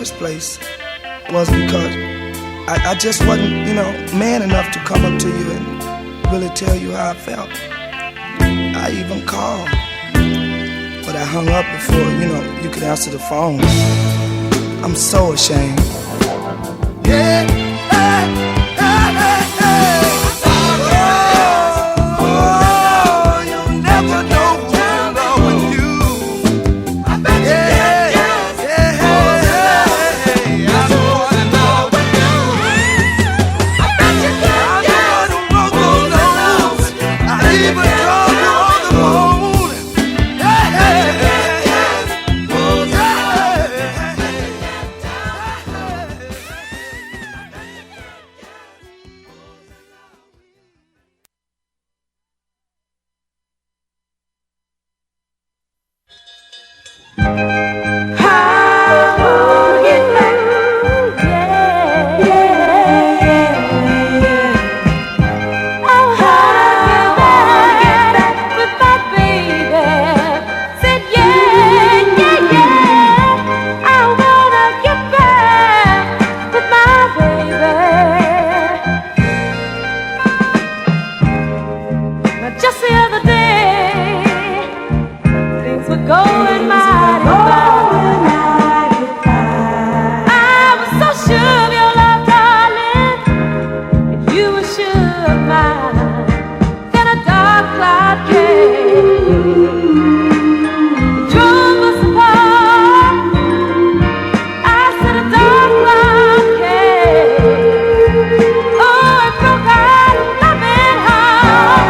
first place was because I just wasn't, man enough to come up to you and really tell you how I felt. I even called, but I hung up before, you could answer the phone. I'm so ashamed. Yeah, hey, hey, hey, hey. Oh, you'll never know who's loving you. I bet you can, yes. Yeah, hey, I don't wanna know with you. I bet you can, yes. I don't want those loans. I even called you on the phone. Hey, hey, hey, hey. Oh, hey, hey, hey. Just the other day, things were going mighty fine. I was so sure of your love, darling, and you were sure of mine. Then a dark cloud came, drove us apart. I said a dark cloud came, oh, it broke our loving heart.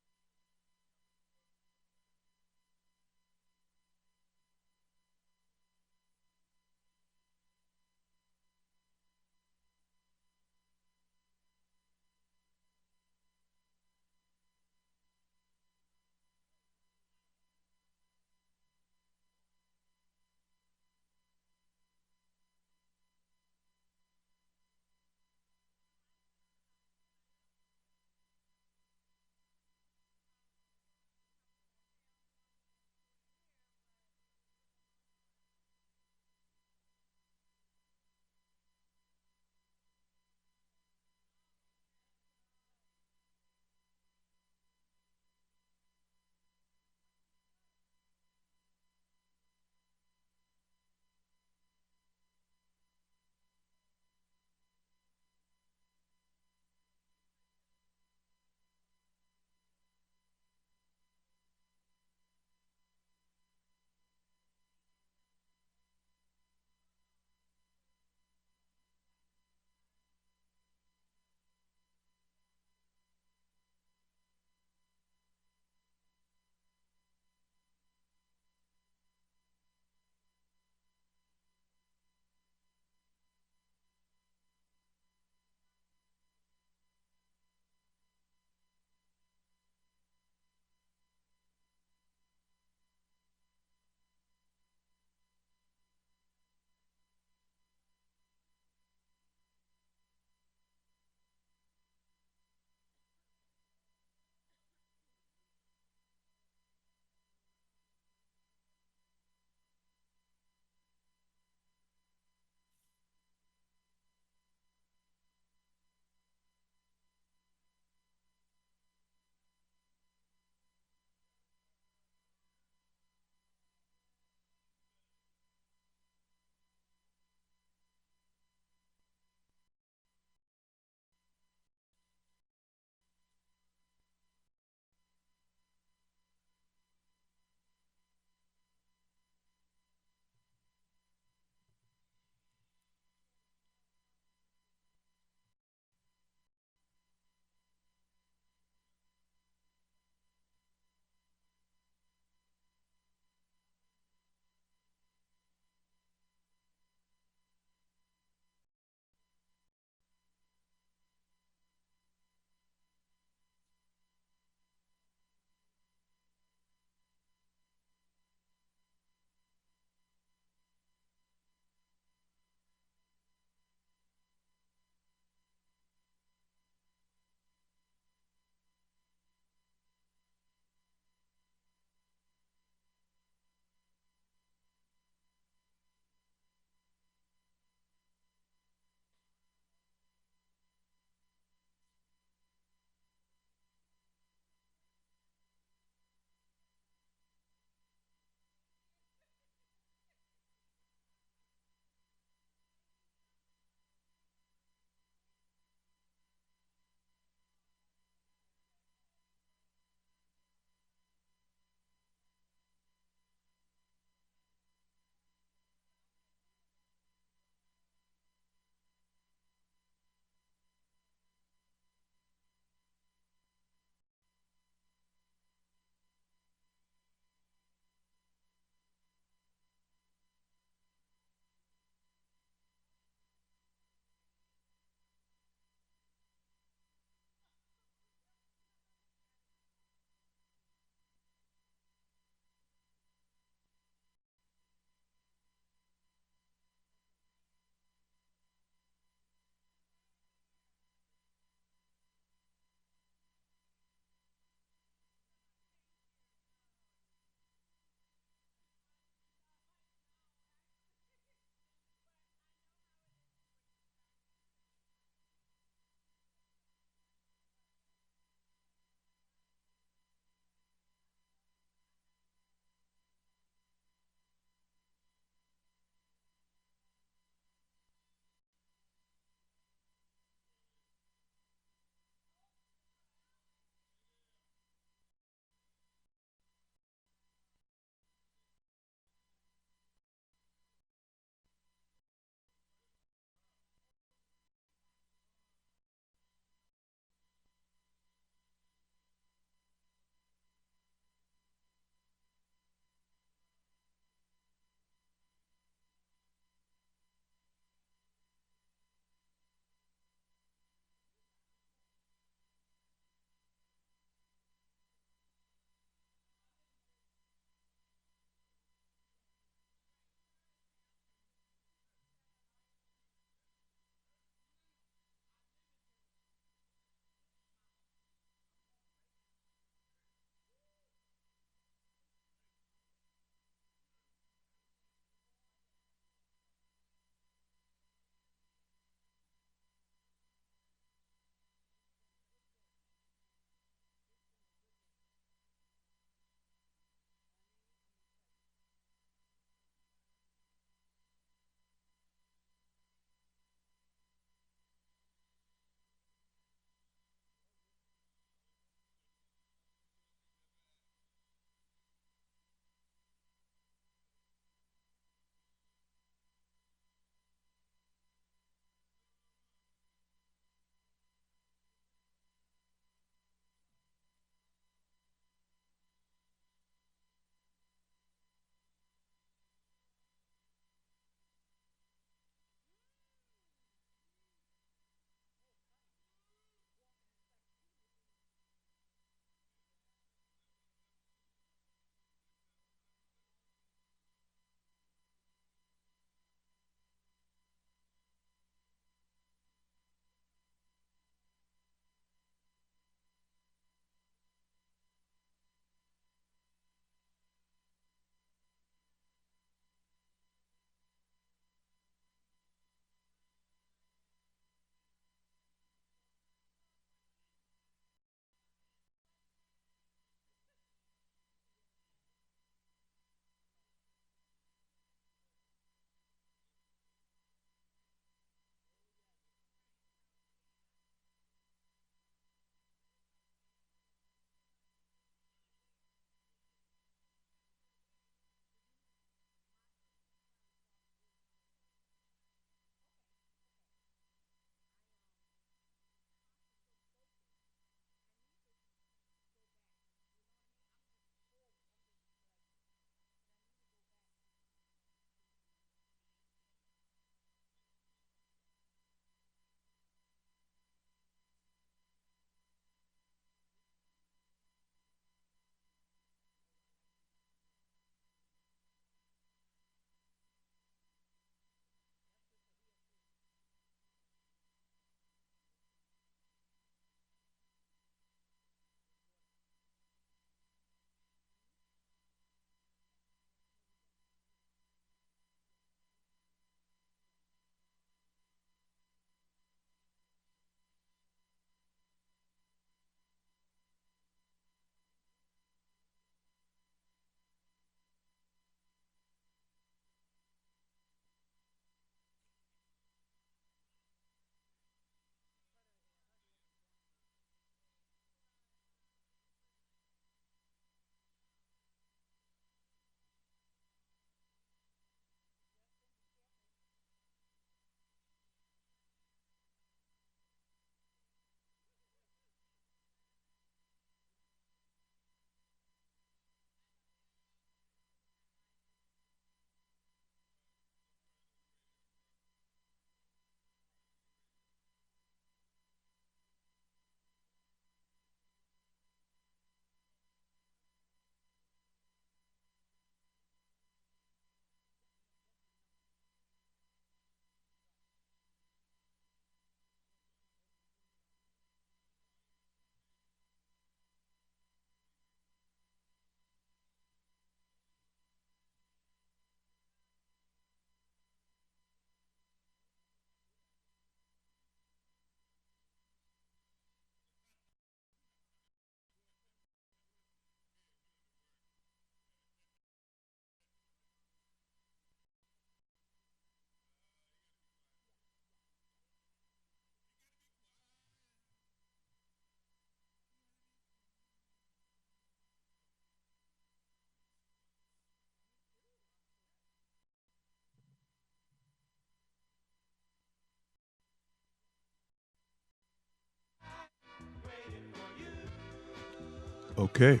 Okay.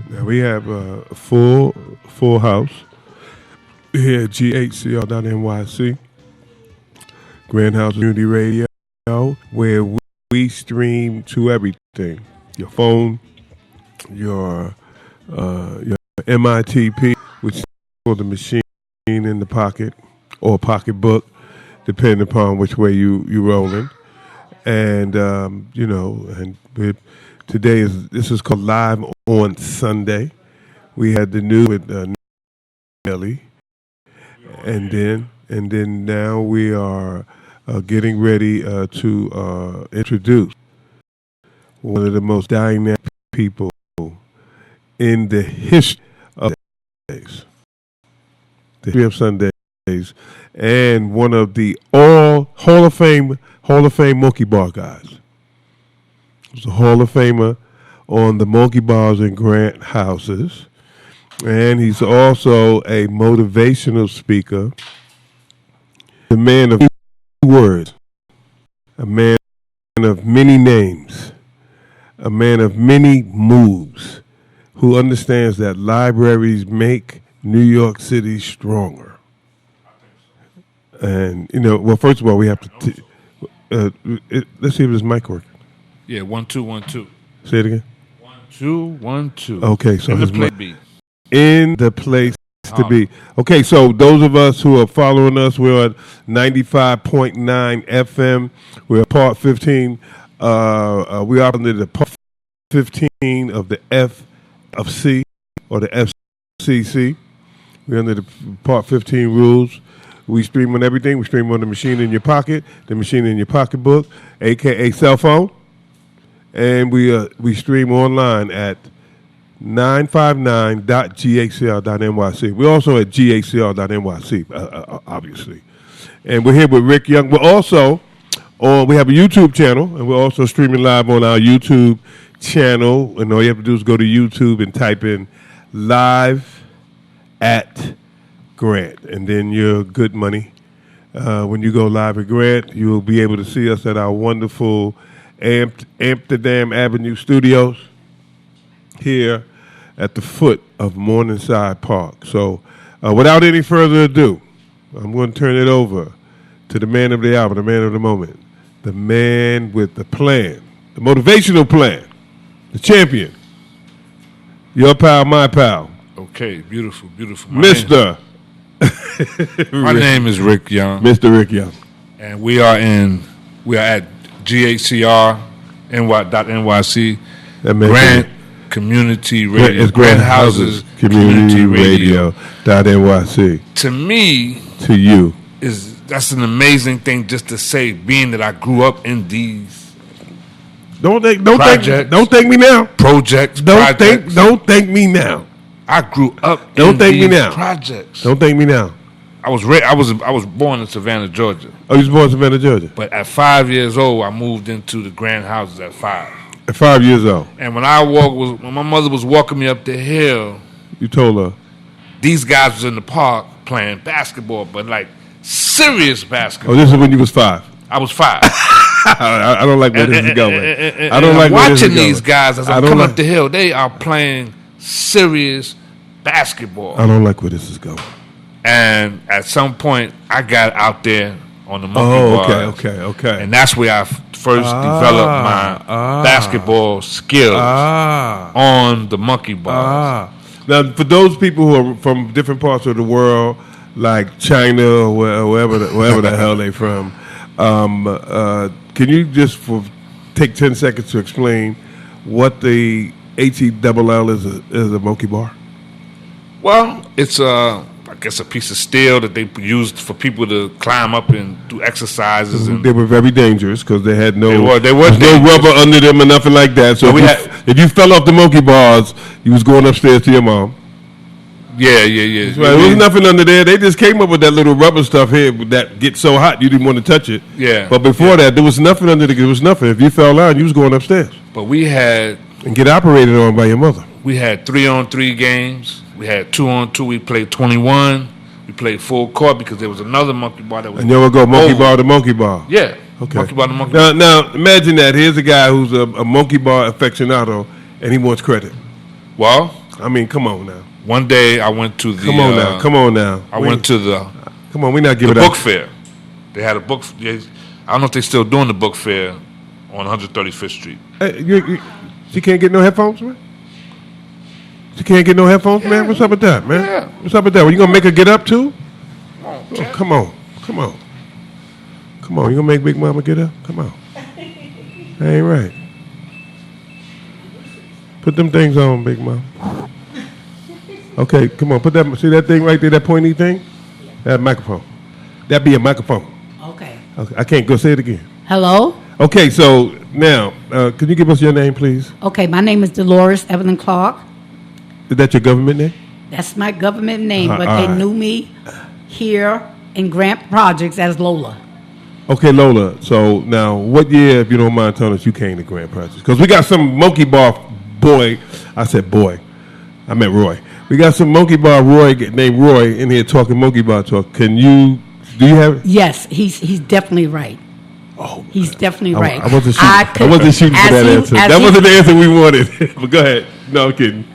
Now we have a full house here at GHCR.NYC, Grand House Community Radio, where we stream to everything: your phone, your MITP, which is for the machine in the pocket or pocketbook, depending upon which way you rolling. And this is called Live on Sunday. We had the news with Nelly, and then now we are getting ready to introduce one of the most dynamic people in the history of Sundays, the history of Sundays, and one of the Hall of Fame Monkey Bar guys. He's a Hall of Famer on the Monkey Bars and Grant Houses, and he's also a motivational speaker. A man of few words, a man of many names, a man of many moves, who understands that libraries make New York City stronger. And, well, first of all, we have to let's see if this mic works. Yeah, 1 2 1 2. Say it again. 1 2 1 2. Okay, so in his the place mic- be. In the place to be. Okay, so those of us who are following us, we're at 95.9 FM. We're part 15. We are under the part 15 of the F of C or the FCC. We're under the part 15 rules. We stream on everything. We stream on the machine in your pocket, the machine in your pocketbook, a.k.a. cell phone. And we stream online at 959.ghcr.nyc. We're also at ghcr.nyc, obviously. And we're here with Rick Young. We're also we have a YouTube channel, and we're also streaming live on our YouTube channel. And all you have to do is go to YouTube and type in Live at Grant, and then you're good money. When you go live at Grant, you will be able to see us at our wonderful Amsterdam Avenue studios here at the foot of Morningside Park. So without any further ado, I'm going to turn it over to the man of the hour, the man of the moment, the man with the plan, the motivational plan, the champion, your pal, my pal. Okay, beautiful, beautiful. My name is Rick Young. Mr. Rick Young. And we are at GHCR.NYC, Grant Community Radio. It's Grant Houses Community Radio. .NYC. To me, to you, that's an amazing thing just to say, being that I grew up in these don't thank me now. Projects. Don't thank me now. I grew up don't in thank these me now. projects. Don't thank me now. I was born in Savannah, Georgia. Oh, you was born in Savannah, Georgia. But at 5 years old, I moved into the Grand Houses at 5. At 5 years old. And when my mother was walking me up the hill, you told her these guys was in the park playing basketball, but like serious basketball. Oh, this is when you was 5. I was 5. I don't like where this is going. I don't like watching these guys as I'm coming up the hill. They are playing serious basketball. I don't like where this is going. And at some point, I got out there on the monkey bars. Okay. And that's where I first developed my basketball skills on the monkey bars. Now, for those people who are from different parts of the world, like China or wherever the hell they from, can you just take 10 seconds to explain what the HELL is a monkey bar? Well, it's I guess a piece of steel that they used for people to climb up and do exercises. And they were very dangerous because they had no they were no rubber under them or nothing like that. So if you fell off the monkey bars, you was going upstairs to your mom. Yeah. Right. There was nothing under there. They just came up with that little rubber stuff here that gets so hot you didn't want to touch it. Yeah. But before that, there was nothing under there. There was nothing. If you fell down, you was going upstairs. But we had and get operated on by your mother. We had 3-on-3 games. We had 2-on-2. We played 21. We played full court because there was another monkey bar that was. And you would go monkey bar to monkey bar. Yeah. Okay. Monkey bar to monkey bar. Now imagine that. Here's a guy who's a monkey bar aficionado, and he wants credit. Well, I mean, come on now. one day I went to the. Come on now. I went to the Come on, we not the giving book up. fair. They had a book. I don't know if they're still doing the book fair on 135th Street. She can't get no headphones, man? She can't get no headphones, man? What's up with that, man? Yeah. What's up with that? Well, you going to make her get up, too? Oh, come on. Come on. Come on. You going to make Big Mama get up? Come on. That ain't right. Put them things on, Big Mama. Okay, come on. Put that. See that thing right there, that pointy thing? That microphone. That be a microphone. Okay. Okay, I can't go say it again. Hello? Okay, so now, can you give us your name, please? Okay, my name is Dolores Evelyn Clark. Is that your government name? That's my government name, but all they right. knew me here in Grant Projects as Lola. Okay, Lola. So now, what year, if you don't mind telling us, you came to Grand Projects? Because we got some monkey bar boy. I said boy. I meant Roy. We got some monkey bar Roy named Roy in here talking monkey bar talk. Do you have? Yes, he's definitely right. Oh, He's definitely right. I wasn't shooting, I wasn't shooting for as that he- answer. as That he- wasn't the answer we wanted. But go ahead. No, I'm kidding.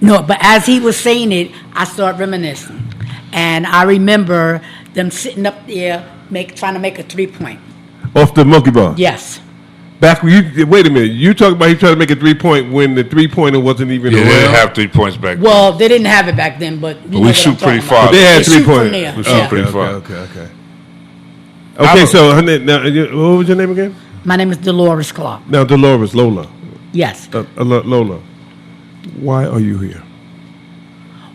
No, but as he was saying it, I started reminiscing. And I remember them sitting up there trying to make a 3-point. Off the monkey bar. Yes. Back when you wait a minute. You talking about he trying to make a 3-point when the 3-pointer wasn't even Yeah, around. they didn't have 3 points back then. Well, they didn't have it back then, but you know we what shoot I'm talking pretty about. far. But they had They shoot 3-point. from there. We shoot Yeah. pretty far. Okay. Okay, so now, what was your name again? My name is Dolores Clark. Now, Dolores, Lola. Yes. Lola, why are you here?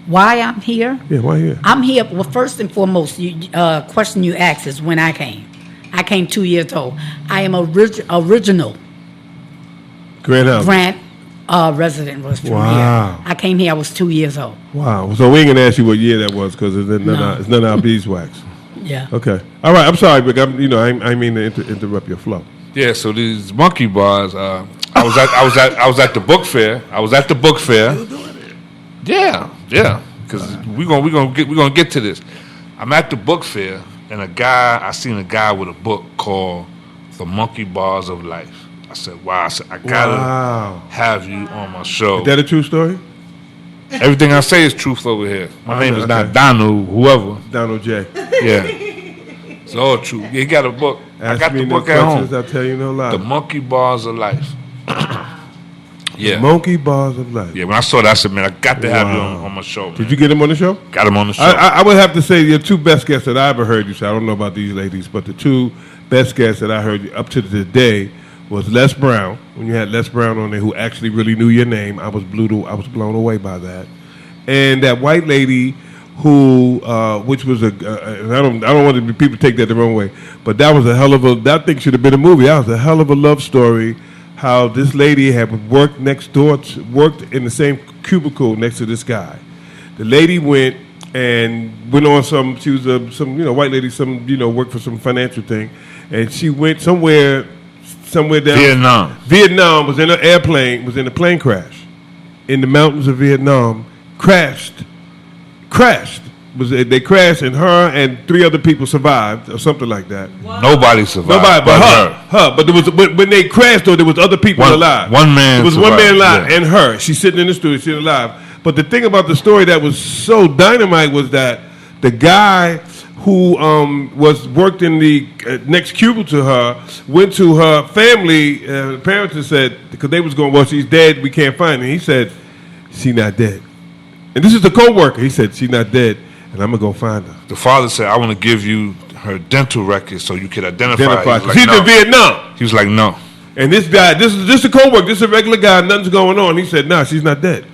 Why I'm here? Yeah, why here? I'm here. Well, first and foremost, question you asked is when I came. I came 2 years old. I am original Grand House. Grant resident was from Wow. here. I came here. I was 2 years old. Wow. So we ain't gonna ask you what year that was because it's none of our beeswax. Yeah. Okay. All right. I'm sorry, but I mean to interrupt your flow. Yeah, so these monkey bars. I was at the book fair. I was at the book fair. Yeah. Because we gonna get to this. I'm at the book fair, and I seen a guy with a book called "The Monkey Bars of Life." I said, "Wow!" I gotta Wow. have you on my show. Is that a true story? Everything I say is truth over here. My name is Okay. not Donald, whoever. Donald J. Yeah, it's all true. He got a book. I Ask got me the no book at questions. home. I'll tell you no lie. The Monkey Bars of Life. Yeah. Monkey Bars of Life. Yeah, when I saw that, I said, man, I got to have you Wow. on my show. Did you get him on the show? Got him on the show. I would have to say your two best guests that I ever heard you say. I don't know about these ladies, but the two best guests that I heard you up to today was Les Brown. When you had Les Brown on there, who actually really knew your name, I was blown away by that. And that white lady who, which was I don't want people to take that the wrong way, but that was a hell of a. That thing should have been a movie. That was a hell of a love story. How this lady had worked next door, worked in the same cubicle next to this guy. The lady went on she was some white lady, worked for some financial thing, and she went somewhere down Vietnam, was in an airplane, was in a plane crash in the mountains of Vietnam, crashed. They crashed, and her and 3 other people survived, or something like that. Nobody survived. Nobody, but her. But there was when they crashed, though, there was other people alive. One man. There was one man alive, yeah. and her. She's sitting in the studio, she's alive. But the thing about the story that was so dynamite was that the guy who worked in the next cubicle to her went to her family, parents, and said, because they was going, well, she's dead, we can't find her. He said, she's not dead. And this is the co-worker. He said, she's not dead, and I'm going to go find her. The father said, I want to give you her dental records so you could identify her. He was like, She's no. in Vietnam. He was like, no. And this guy, this is a co-worker, this is a regular guy, nothing's going on. He said, nah, she's not dead.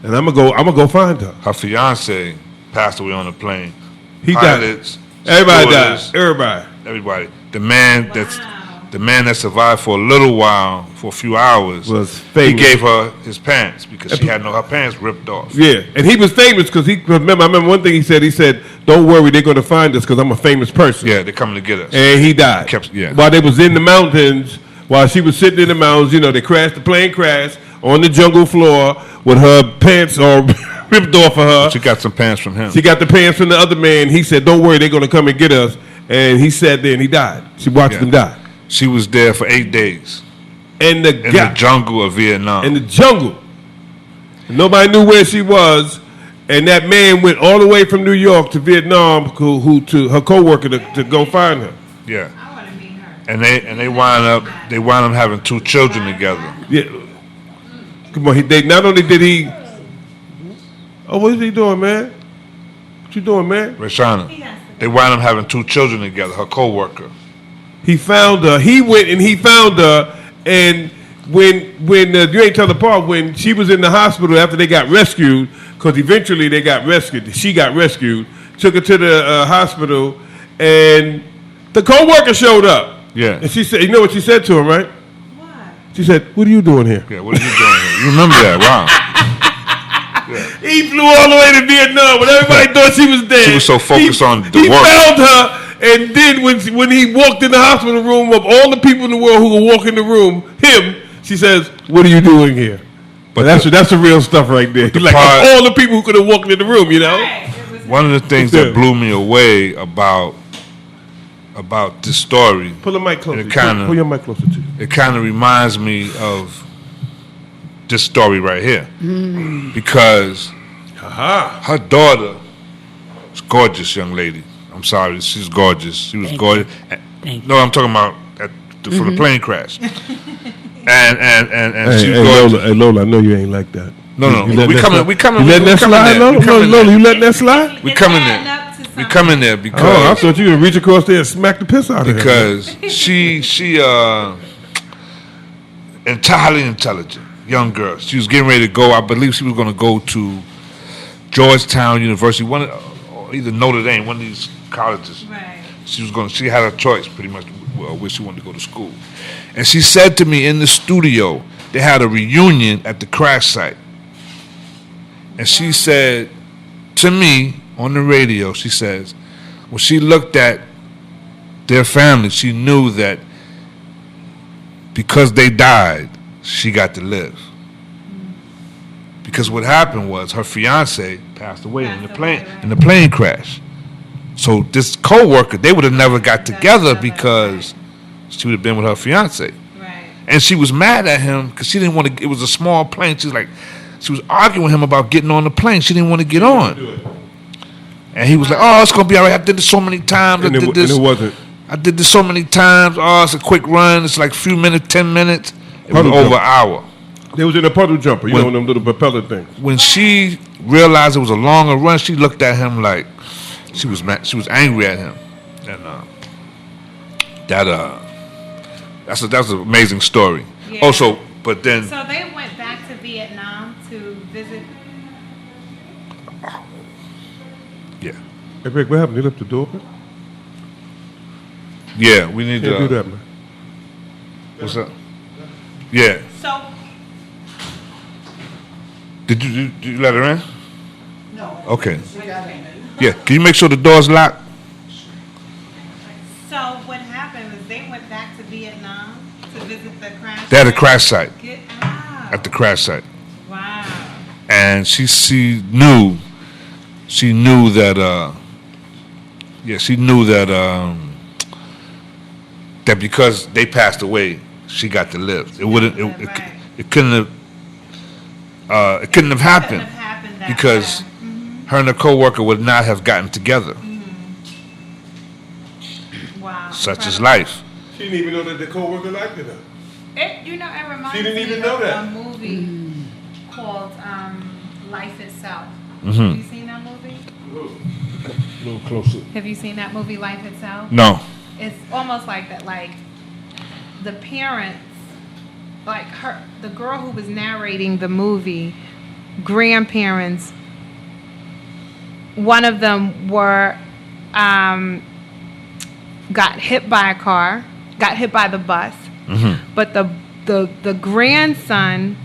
And I'm gonna go find her. Her fiance passed away on the plane. He Pilots, died. Everybody died. stewardess, Everybody. The man that survived for a little while, for a few hours, Was he famous. gave her his pants because she had her pants ripped off. Yeah, and he was famous because I remember one thing he said, don't worry, they're going to find us because I'm a famous person. Yeah, they're coming to get us. And he died. Yeah. While they was in the mountains, while she was sitting in the mountains, the plane crashed on the jungle floor with her pants all ripped off of her. She got some pants from him. She got the pants from the other man. He said, don't worry, they're going to come and get us. And he sat there and he died. She watched him die. She was there for 8 days And in the jungle of Vietnam. In the jungle. Nobody knew where she was, and that man went all the way from New York to Vietnam, to her coworker to go find her. Yeah. And they wind up having 2 children together. Yeah. Come on, they not only did he. Oh, what is he doing, man? What you doing, man? Rashana. They wind up having 2 children together. Her coworker. He found her. He went and he found her, and when you ain't tell the part, when she was in the hospital after they got rescued, because eventually they got rescued. She got rescued. Took her to the hospital, and the coworker showed up. Yeah. And she said, you know what she said to him, right? What? She said, "What are you doing here?" Yeah. What are you doing here? You remember that? Wow. Yeah. He flew all the way to Vietnam when everybody thought she was dead. She was so focused on the he work. He found her, and then when he walked in the hospital room, of all the people in the world who could walk in the room, she says, "What are you doing here?" But that's the real stuff right there. Like all the people who could have walked in the room, you know. One of the things that blew me away about this story. Pull the mic closer. Pull your mic closer to you. It kind of reminds me of this story right here, because her daughter is a gorgeous young lady. I'm sorry, she's gorgeous. She was gorgeous. No, I'm talking about from the plane crash. and she's gorgeous. Hey Lola, I know you ain't like that. No, we coming. You letting that slide, Lola? Lola, you letting that slide? We coming there. We coming there because. Oh, I thought you were gonna reach across there and smack the piss out of her. Because she entirely intelligent young girl. She was getting ready to go. I believe she was going to go to Georgetown University, or either Notre Dame, one of these colleges. Right. She had her choice pretty much where she wanted to go to school. And she said to me in the studio, they had a reunion at the crash site. And she said to me on the radio, she says, when she looked at their family, she knew that because they died, she got to live. Because what happened was her fiance passed away in the plane crash. So this co-worker, they would have never got together because she would have been with her fiance. Right. And she was mad at him because she didn't want to. It was a small plane. She was arguing with him about getting on the plane. She didn't want to get on. And he was like, "Oh, it's gonna be all right. I did this so many times. And it wasn't. I did this so many times. Oh, it's a quick run. It's like a few minutes, 10 minutes. It was Puddle over jumper. an hour." They was in a puddle jumper, you know, them little propeller things. When she realized it was a longer run, she looked at him like she was mad. She was angry at him, and that's an amazing story. Yeah. Also, but then So they went back to Vietnam to visit. yeah, Hey, Rick, what happened? You left the door open? yeah, we need Can't do to. that, man. What's up? Yeah, So did you let her in? No. Okay. Yeah, can you make sure the door's locked? So what happened was they went back to Vietnam to visit the crash. They had a crash site Get out. at the crash site, Wow. and she knew that that because they passed away, she got to live. It wouldn't. Right. It couldn't have. It couldn't have happened Couldn't have happened that because way. Mhm. her and her coworker would not have gotten together. Wow. Such is Incredible. life. She didn't even know that the co-worker liked her. It reminds She didn't me even know of that. a movie called Life Itself. Mhm. Have you seen that movie? A little closer. Have you seen that movie, Life Itself? No. It's almost like that, like the parents, like the girl who was narrating the movie, grandparents, one of them got hit by a car, got hit by the bus, but the grandson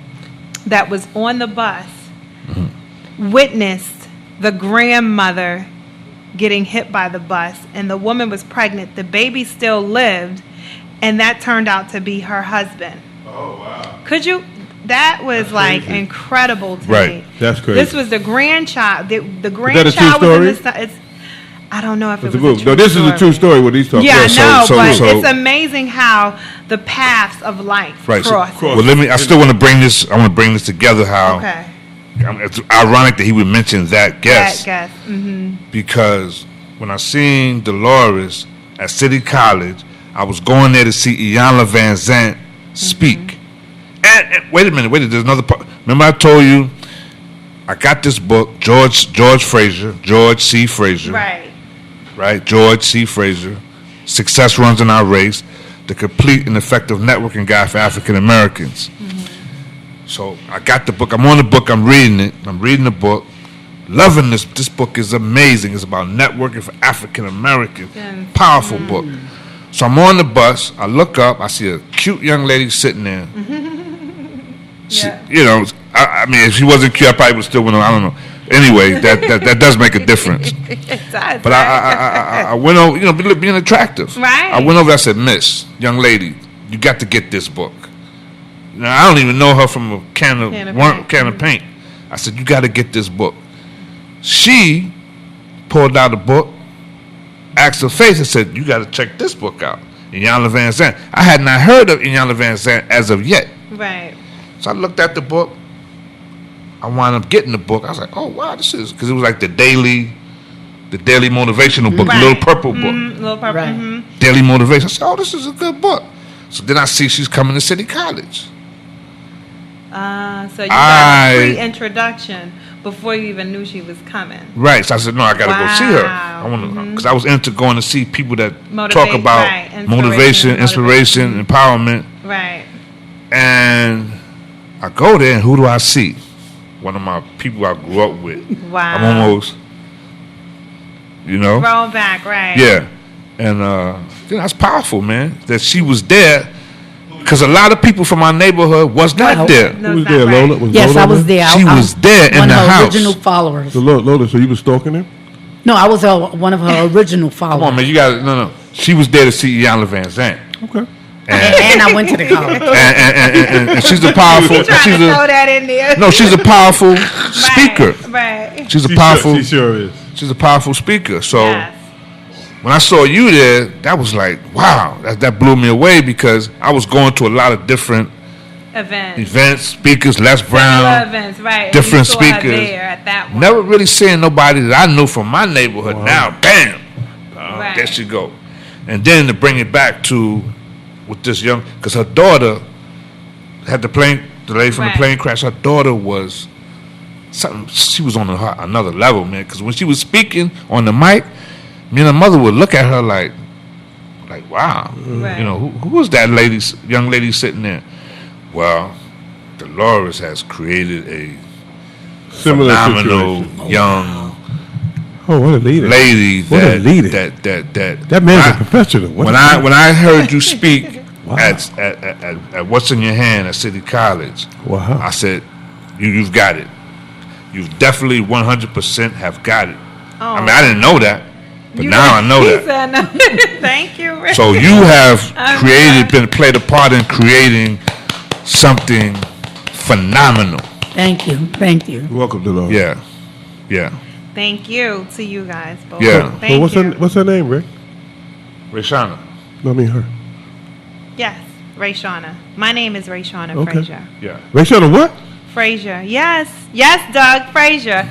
that was on the bus witnessed the grandmother getting hit by the bus, and the woman was pregnant. The baby still lived, and that turned out to be her husband. Oh, wow. Could you? That was That's like crazy. incredible to Right. me. That's crazy. This was the grandchild. The that a true grandchild was in story? this. I don't know if It's it a was a movie. true No, this is a true story. What he's talking Yeah, about. I know, so- but so- it's amazing how the paths of life Right. So, cross. well, I still want to bring this. I want to bring this together. How Okay. It's ironic that he would mention that guest That guest. because when I seen Dolores at City College, I was going there to see Iyanla Van Zant speak. And wait a minute, there's another part. Remember I told you I got this book, George C. Frazier. Right, George C. Frazier, Success Runs in Our Race, the complete and effective networking guide for African Americans. So I got the book. I'm on the book. I'm reading it. I'm reading the book. Loving this. This book is amazing. It's about networking for African Americans. Powerful book. So I'm on the bus. I look up. I see a cute young lady sitting there. She, you know, I mean, if she wasn't cute, I probably would still went on. I don't know. Anyway, that does make a difference. It does. But I went over, you know, being attractive. Right. I went over. I said, Miss, young lady, you got to get this book. Now, I don't even know her from a can of paint. I said, you got to get this book. She pulled out a book, asked her face, and said, you got to check this book out. Iyanla Van Zant. I had not heard of Iyanla Van Zant as of yet. Right. So I looked at the book. I wound up getting the book. I was like, oh, wow, this is, because it was like the daily motivational book, the little purple book. Little purple. Right. Daily motivation. I said, oh, this is a good book. So then I see she's coming to City College. So you got a pre-introduction before you even knew she was coming. Right. So I said, no, I got to go see her. I want to, because I was into going to see people that talk about motivation, inspiration, empowerment. Right. And I go there, and who do I see? One of my people I grew up with. Wow. I'm almost, you know. Roll back, right. Yeah. And that's powerful, man, that she was there. Because a lot of people from my neighborhood was not there. Who was there, Lola? Yes, I was there. She was there in the house. One of her original followers. So Lola, so you was stalking him? No, I was one of her original followers. Come on, man, you got to, no. She was there to see Iyanla Van Zant. Okay. And I went to the college. And she's a powerful. You tried to throw that in there. No, she's a powerful speaker. Right. She's a powerful. She sure is. She's a powerful speaker. So Yes. when I saw you there, that was like, wow, that blew me away because I was going to a lot of different events, speakers, Les Brown, events, right. different And you saw her speakers. there at that one. Never really seeing nobody that I knew from my neighborhood. Now, bam, Right. there she go. And then to bring it back to with this young, because her daughter had the lady from the plane crash. Her daughter was something. She was on another level, man. Because when she was speaking on the mic, me and her mother would look at her like, wow, Right. you know, who was that young lady sitting there? Well, Dolores has created a Similar phenomenal situation. young Oh, what a leader. lady. What a leader. That man's a professional. When I heard you speak at What's in Your Hand at City College, Wow. I said, you've got it. You definitely 100% have got it. I mean, I didn't know that, but now I know that. Thank you, Rick. So you have played a part in creating something phenomenal. Thank you. Welcome, Dolores. Yeah. Thank you to you guys both. Yeah. Thank So you. what's her name, Rick? Rayshana. No, I mean her. Yes, Rayshana. My name is Rayshana Okay. Frazier. Yeah. Rayshana what? Frazier. Yes, Doug Frazier.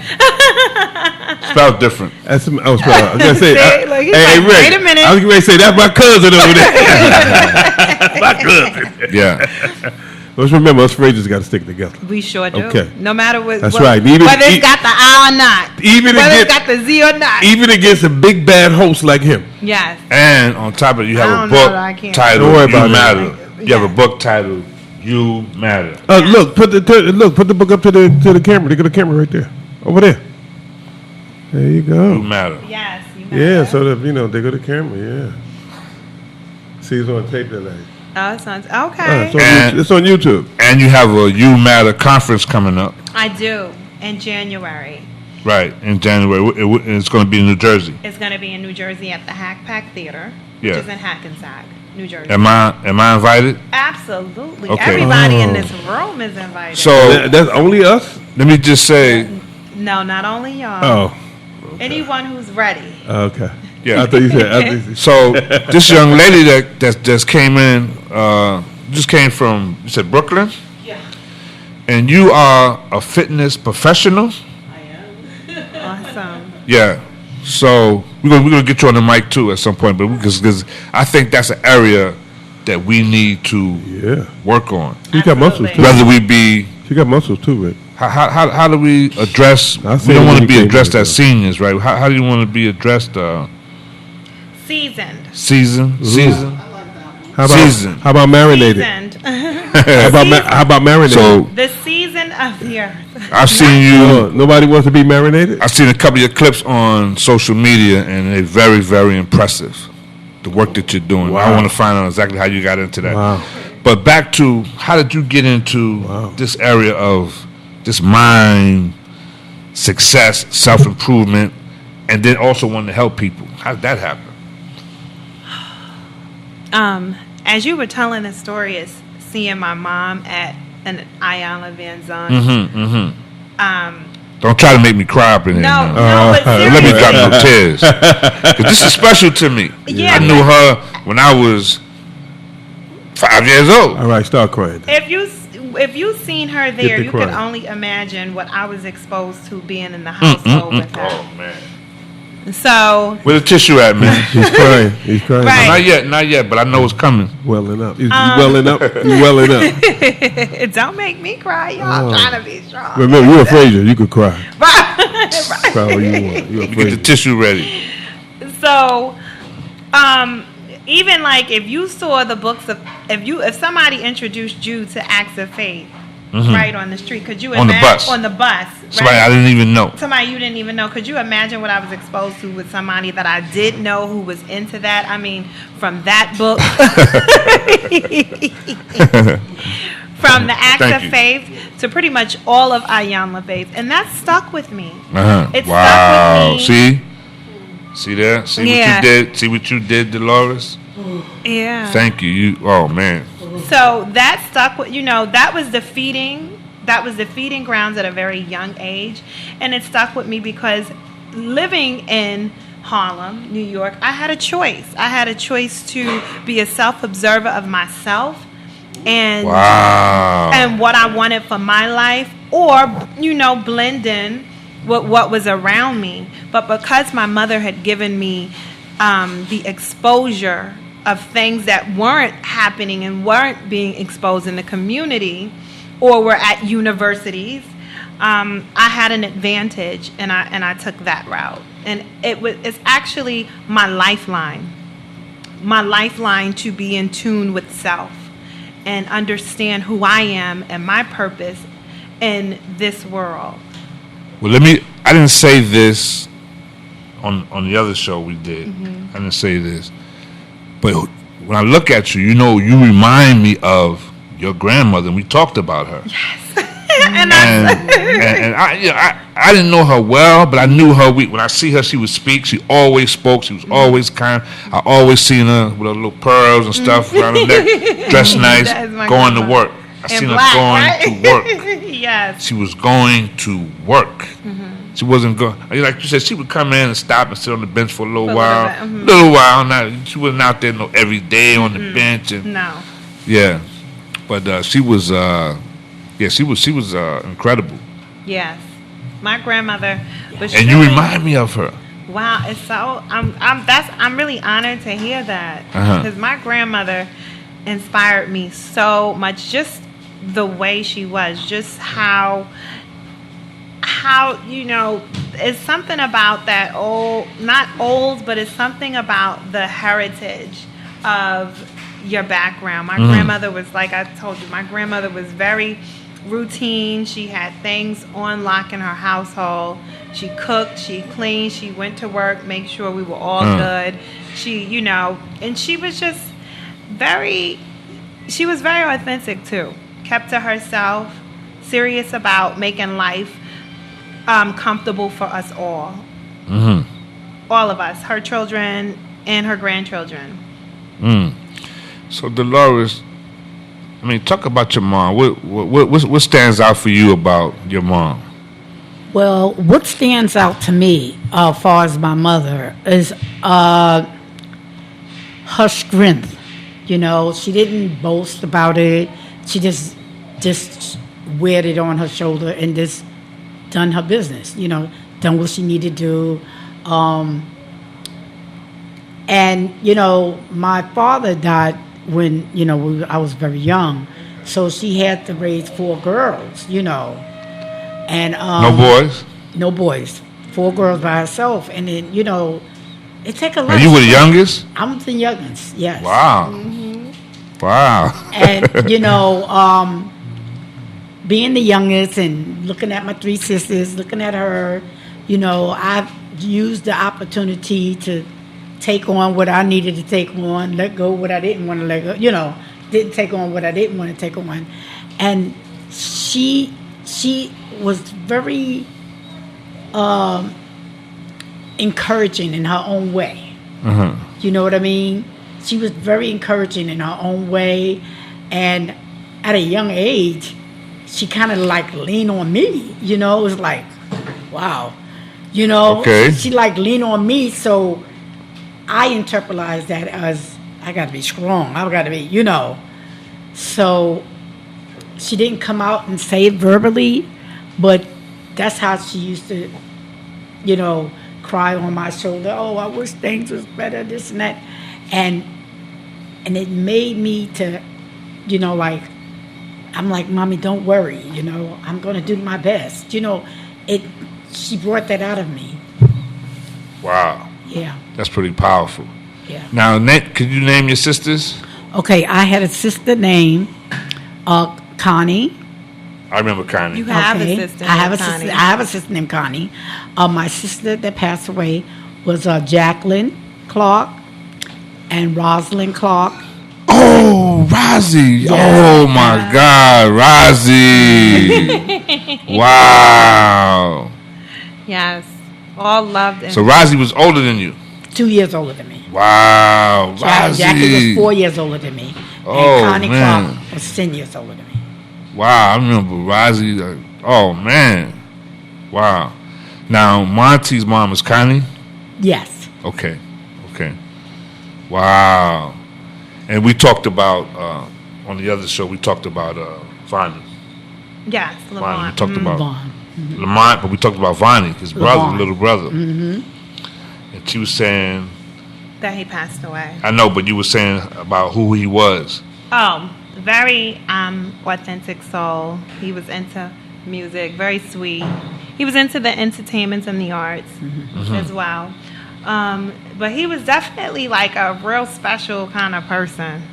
Spelled different. That's I was gonna say. See, look, he's hey, like, Rick. wait a minute. I was going to say that's my cousin over there. My cousin. Yeah. Let's remember, us Frasers got to stick together. We sure do. Okay. No matter what. That's right. Even- whether it's got the I or not. Even whether it's against- got the Z or not. Even against a big bad host like him. Yes. And on top of it, you I have a don't know book that I can't- titled Don't worry You about it. Matter. You have a book titled You Matter. Look, put the book up to the camera. They got a camera right there, over there. There you You go. Matter. Yes. You Yeah, matter. so that they go to the camera. Yeah. See, it's on tape that lady. Oh, it sounds okay. It's on YouTube. And you have a You Matter conference coming up, I do in January. right, in January. It's going to be in New Jersey. It's going to be in New Jersey at the Hack Pack Theater, Yeah. which is in Hackensack, New Jersey. Am I invited? Absolutely. Okay. Everybody in Oh. this room is invited. So That's only us. let me just say, no, not only y'all. Oh, Anyone who's ready. okay. Yeah. I thought you said. so this young lady that just came in, just came from, you said Brooklyn? Yeah. And you are a fitness professional? Awesome. Yeah. So we're gonna get you on the mic too at some point, but because I think that's an area that we need to work on. She got muscles too. Whether we be, She got muscles too, Rick. how do we address? I We see don't it want when to be you came addressed in, as seniors, right? How do you want to be addressed? Seasoned. Season. How about Seasoned. How about marinated? Seasoned. How about marinated? So The season of the earth. I've seen you. Nobody wants to be marinated. I've seen a couple of your clips on social media, and they're very, very impressive. The work that you're doing. I Wow. want to find out exactly how you got into that. Wow. But back to how did you get into this area of this mind, success, self-improvement, and then also wanting to help people? How did that happen? As you were telling the story, is seeing my mom at an Iyanla Vanzant. Don't try to make me cry up in here. No, now. no, but Let me seriously. drop no tears. 'Cause this is special to me. Yeah, I knew her when I was 5 years old. All right, start crying. If you seen her there, the you could cry. only imagine what I was exposed to being in the household with her. Oh man. So Where the tissue at, man? He's crying. He's crying. Right. Not yet, but I know it's coming. Welling up. You welling up. You welling up. don't make me cry, y'all. I'm trying to be strong. Remember, you're a Frazier. You could cry. Right. Cry all you want. You're a Get the Frazier. tissue ready. So, even like if you saw the books of if somebody introduced you to Acts of Faith right on the street, could you On the imagine bus. on the bus? Somebody right? I didn't even know. Somebody you didn't even know. Could you imagine what I was exposed to with somebody that I did know who was into that? I mean, from that book, from the Acts Thank of you. Faith to pretty much all of Iyanla Faith, and that stuck with me. It Wow. stuck with me. See there? See what Yeah. you did? See what you did, Dolores? Yeah. Thank you. Oh man. So that stuck with that was defeating grounds at a very young age, and it stuck with me because living in Harlem, New York, I had a choice. I had a choice to be a self-observer of myself and Wow. and what I wanted for my life, or blend in with what was around me. But because my mother had given me the exposure of things that weren't happening and weren't being exposed in the community or were at universities, I had an advantage, and I took that route. And it's actually my lifeline to be in tune with self and understand who I am and my purpose in this world. Well, I didn't say this on the other show we did. I didn't say this. But when I look at you, you remind me of your grandmother, and we talked about her. And And I didn't know her well, but I knew her. When I see her, she would speak. She always spoke. She was always kind. I always seen her with her little pearls and stuff around her neck, dressed nice, That is my going to grandma. work. I And seen black, her going right? to work. Yes. She was going to work. She wasn't going. Like you said, she would come in and stop and sit on the bench for a little For a while. little bit, She wasn't out there every day on the bench. And No. yeah, but she was. She was incredible. Yes. My grandmother was. And you truly- remind me of her. Wow, it's so I'm really honored to hear that because my grandmother inspired me so much. Just the way she was, just how it's something about that not old, but it's something about the heritage of your background. My grandmother was, like I told you, my grandmother was very routine. She had things on lock in her household. She cooked, she cleaned, she went to work, make sure we were all good. She, and she was just very authentic too. Kept to herself, serious about making life comfortable for us all. All of us, her children and her grandchildren. So Dolores, talk about your mom. What stands out for you about your mom? Well, what stands out to me, as far as my mother, is her strength. She didn't boast about it. She just weared it on her shoulder and just done her business, done what she needed to do. And, my father died when, I was very young. So she had to raise 4 girls, And No boys? no boys, 4 girls by herself. And then, it take a lot. Are you of were the strength. youngest? I'm the youngest, yes. Wow. Wow. And, being the youngest and looking at my 3 sisters, looking at her, I've used the opportunity to take on what I needed to take on, let go what I didn't want to let go, didn't take on what I didn't want to take on. And she was very encouraging in her own way. You know what I mean? She was very encouraging in her own way. And at a young age, she kind of like leaned on me, it was like, wow, Okay. she like leaned on me. So I internalize that as I got to be strong. I got to be, So she didn't come out and say it verbally, but that's how she used to, cry on my shoulder. Oh, I wish things was better, this and that. And it made me to, I'm like, Mommy, don't worry, I'm going to do my best. She brought that out of me. Wow. Yeah. That's pretty powerful. Yeah. Now, could you name your sisters? Okay, I had a sister named Connie. I remember Connie. You have Okay. a sister. I have a named sister. Connie. I have a sister named Connie. My sister that passed away was Jacqueline Clark and Rosalind Clark. Oh, Rozzy. Oh, my God. Rozzy. Wow. Yes. All loved and So Rozzy was older than you. 2 years older than me. Wow. Rozzy. Jackie was 4 years older than me. Oh, and Connie man. Clark was 10 years older than me. Wow. I remember Rozzy. Oh, man. Wow. Now, Monty's mom is Connie? Yes. Okay. Wow. And we talked about, on the other show, we talked about Vonnie. yes, Vonnie. We Lamont. talked about Vaughn. Lamont, but we talked about Vonnie, his brother, Lamont. little brother. And she was saying, That he passed away. I know, but you were saying about who he was. Oh, very authentic soul. He was into music, very sweet. He was into the entertainment and the arts as well. But he was definitely like a real special kind of person.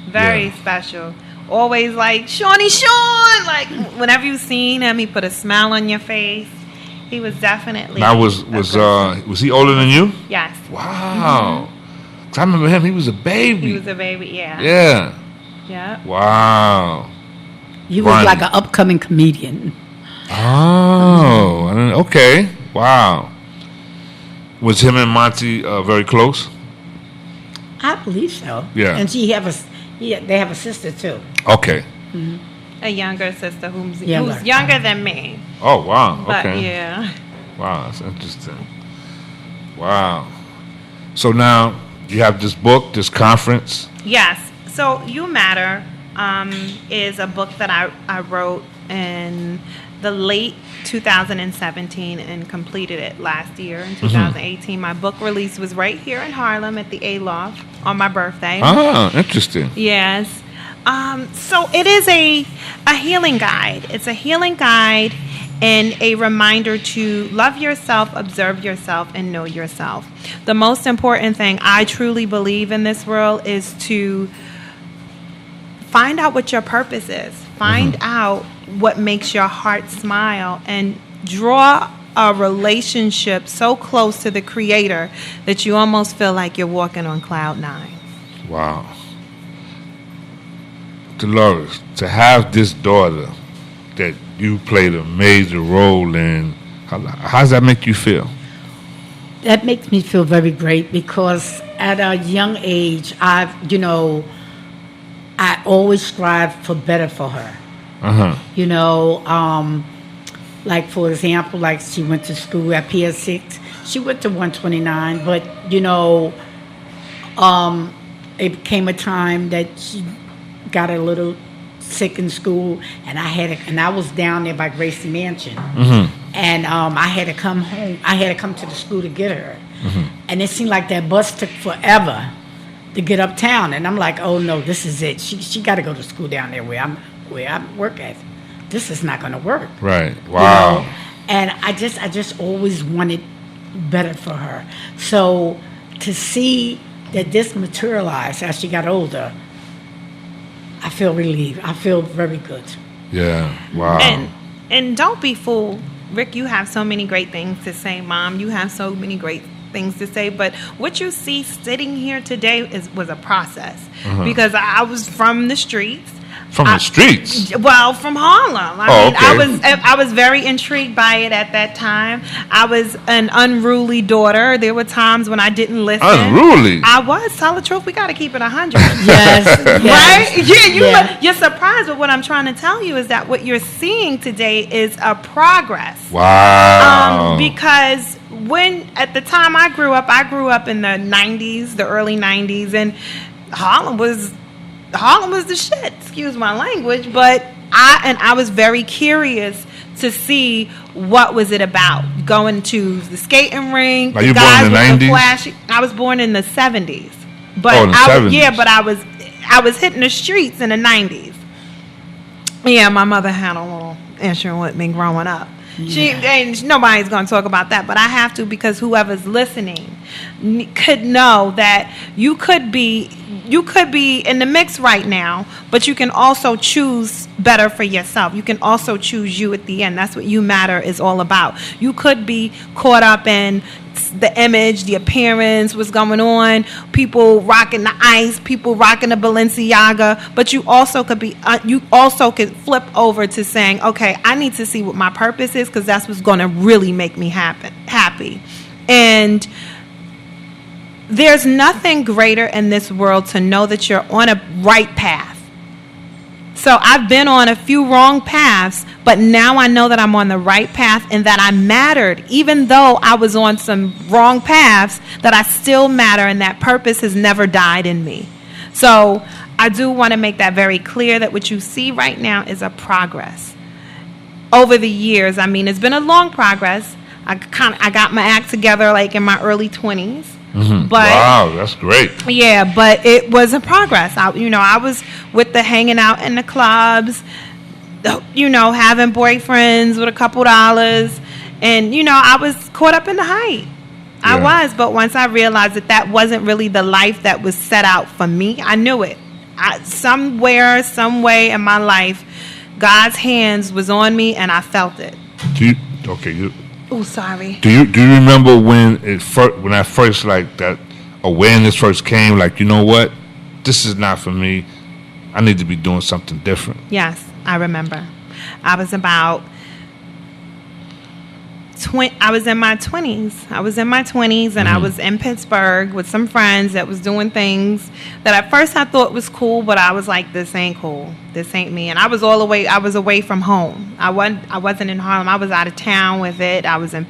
Very Yeah. special. Always like, Shawnee Sean! Like, whenever you seen him, he put a smile on your face. He was definitely... Now, was he older than you? Yes. Wow. 'Cause I remember him, he was a baby. He was a baby, yeah. Yeah. Yeah. Wow. He was Vonnie. like an upcoming comedian. Oh, I didn't- okay. Wow. Was him and Monty very close? I believe so. Yeah. And they have a sister too. Okay. A younger sister who's Younger. younger than me. Oh, wow. But Okay. yeah. Wow, that's interesting. Wow. So now you have this book, this conference. Yes. So You Matter is a book that I wrote in the late 2017 and completed it last year in 2018. My book release was right here in Harlem at the A-Loft on my birthday. Ah, interesting. Yes. So it is a healing guide. It's a healing guide and a reminder to love yourself, observe yourself, and know yourself. The most important thing I truly believe in this world is to find out what your purpose is. Find out what makes your heart smile and draw a relationship so close to the Creator that you almost feel like you're walking on cloud 9. Wow. Dolores, to have this daughter that you played a major role in, how does that make you feel? That makes me feel very great because at a young age, I always strive for better for her. Like for example, like she went to school at PS6. She went to 129, but it came a time that she got a little sick in school, and I was down there by Gracie Mansion, and I had to come home. I had to come to the school to get her, and it seemed like that bus took forever to get uptown, and I'm like, oh no, this is it. She got to go to school down there where I work at. This is not going to work. Right. Wow. You know? And I just always wanted better for her. So to see that this materialized as she got older, I feel relieved. I feel very good. Yeah. Wow. And don't be fooled. Rick, you have so many great things to say. Mom, you have so many great things to say. But what you see sitting here today was a process. Because I was from the streets. From the streets? Well, from Harlem. I was very intrigued by it at that time. I was an unruly daughter. There were times when I didn't listen. Unruly? I was. Tell the truth. We got to keep it 100. Yes. Right? You're surprised, but what I'm trying to tell you is that what you're seeing today is a progress. Wow. Because at the time I grew up in the 90s, the early 90s, and Harlem was the shit, excuse my language, but I was very curious to see what was it about. Going to the skating rink, Are you born in the 90s? Flashy. I was born in the 70s. But in the 70s. But I was hitting the streets in the 90s. Yeah, my mother had a little issue with me growing up. And nobody's going to talk about that, but I have to, because whoever's listening could know that you could be in the mix right now, but you can also choose better for yourself. You can also choose you at the end. That's what You Matter is all about. You could be caught up in the image, the appearance, what's going on, people rocking the ice, people rocking the Balenciaga, but you also could flip over to saying, okay, I need to see what my purpose is, because that's what's going to really make me happy. And there's nothing greater in this world to know that you're on a right path. So I've been on a few wrong paths, but now I know that I'm on the right path and that I mattered. Even though I was on some wrong paths, that I still matter, and that purpose has never died in me. So I do want to make that very clear, that what you see right now is a progress. Over the years, I mean, it's been a long progress. I got my act together like in my early 20s. But wow, that's great. Yeah, but it was a progress. I was with the hanging out in the clubs, having boyfriends with a couple dollars, and I was caught up in the hype. I was, but once I realized that wasn't really the life that was set out for me, I knew it. Somewhere, some way in my life, God's hands was on me, and I felt it. Oh, sorry. Do you remember when I first like that awareness first came? Like, you know what? This is not for me. I need to be doing something different. Yes, I remember. I was about I was in my 20s. And I was in Pittsburgh with some friends that was doing things that at first I thought was cool, but I was like, this ain't cool. This ain't me. And I was away from home. I wasn't in Harlem. I was out of town with it. I was in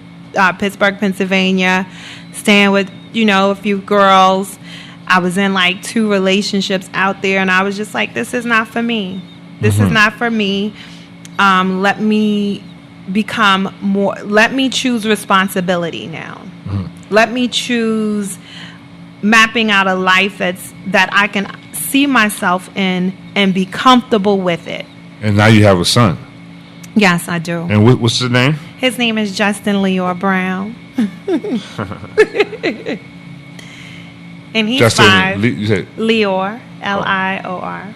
Pittsburgh, Pennsylvania, staying with, a few girls. I was in like 2 relationships out there, and I was just like, this is not for me. This is not for me. Let me become more, let me choose responsibility now. Let me choose mapping out a life that I can see myself in and be comfortable with it. And now you have a son. Yes, I do. And what's his name? His name is Justin Lior Brown. And he's Justin 5. You said Lior, Lior.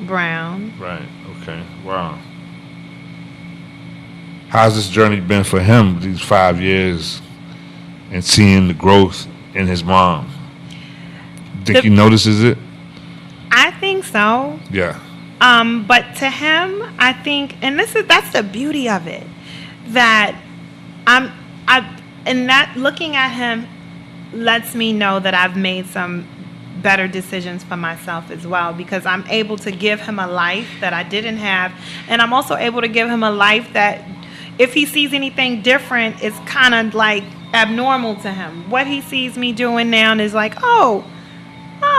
Brown. Right. Okay. Wow. How's this journey been for him these 5 years and seeing the growth in his mom? Think he notices it? I think so. Yeah. But to him, I think, and that's the beauty of it, that looking at him lets me know that I've made some better decisions for myself as well, because I'm able to give him a life that I didn't have, and I'm also able to give him a life that if he sees anything different, it's kind of like abnormal to him. What he sees me doing now is like, oh,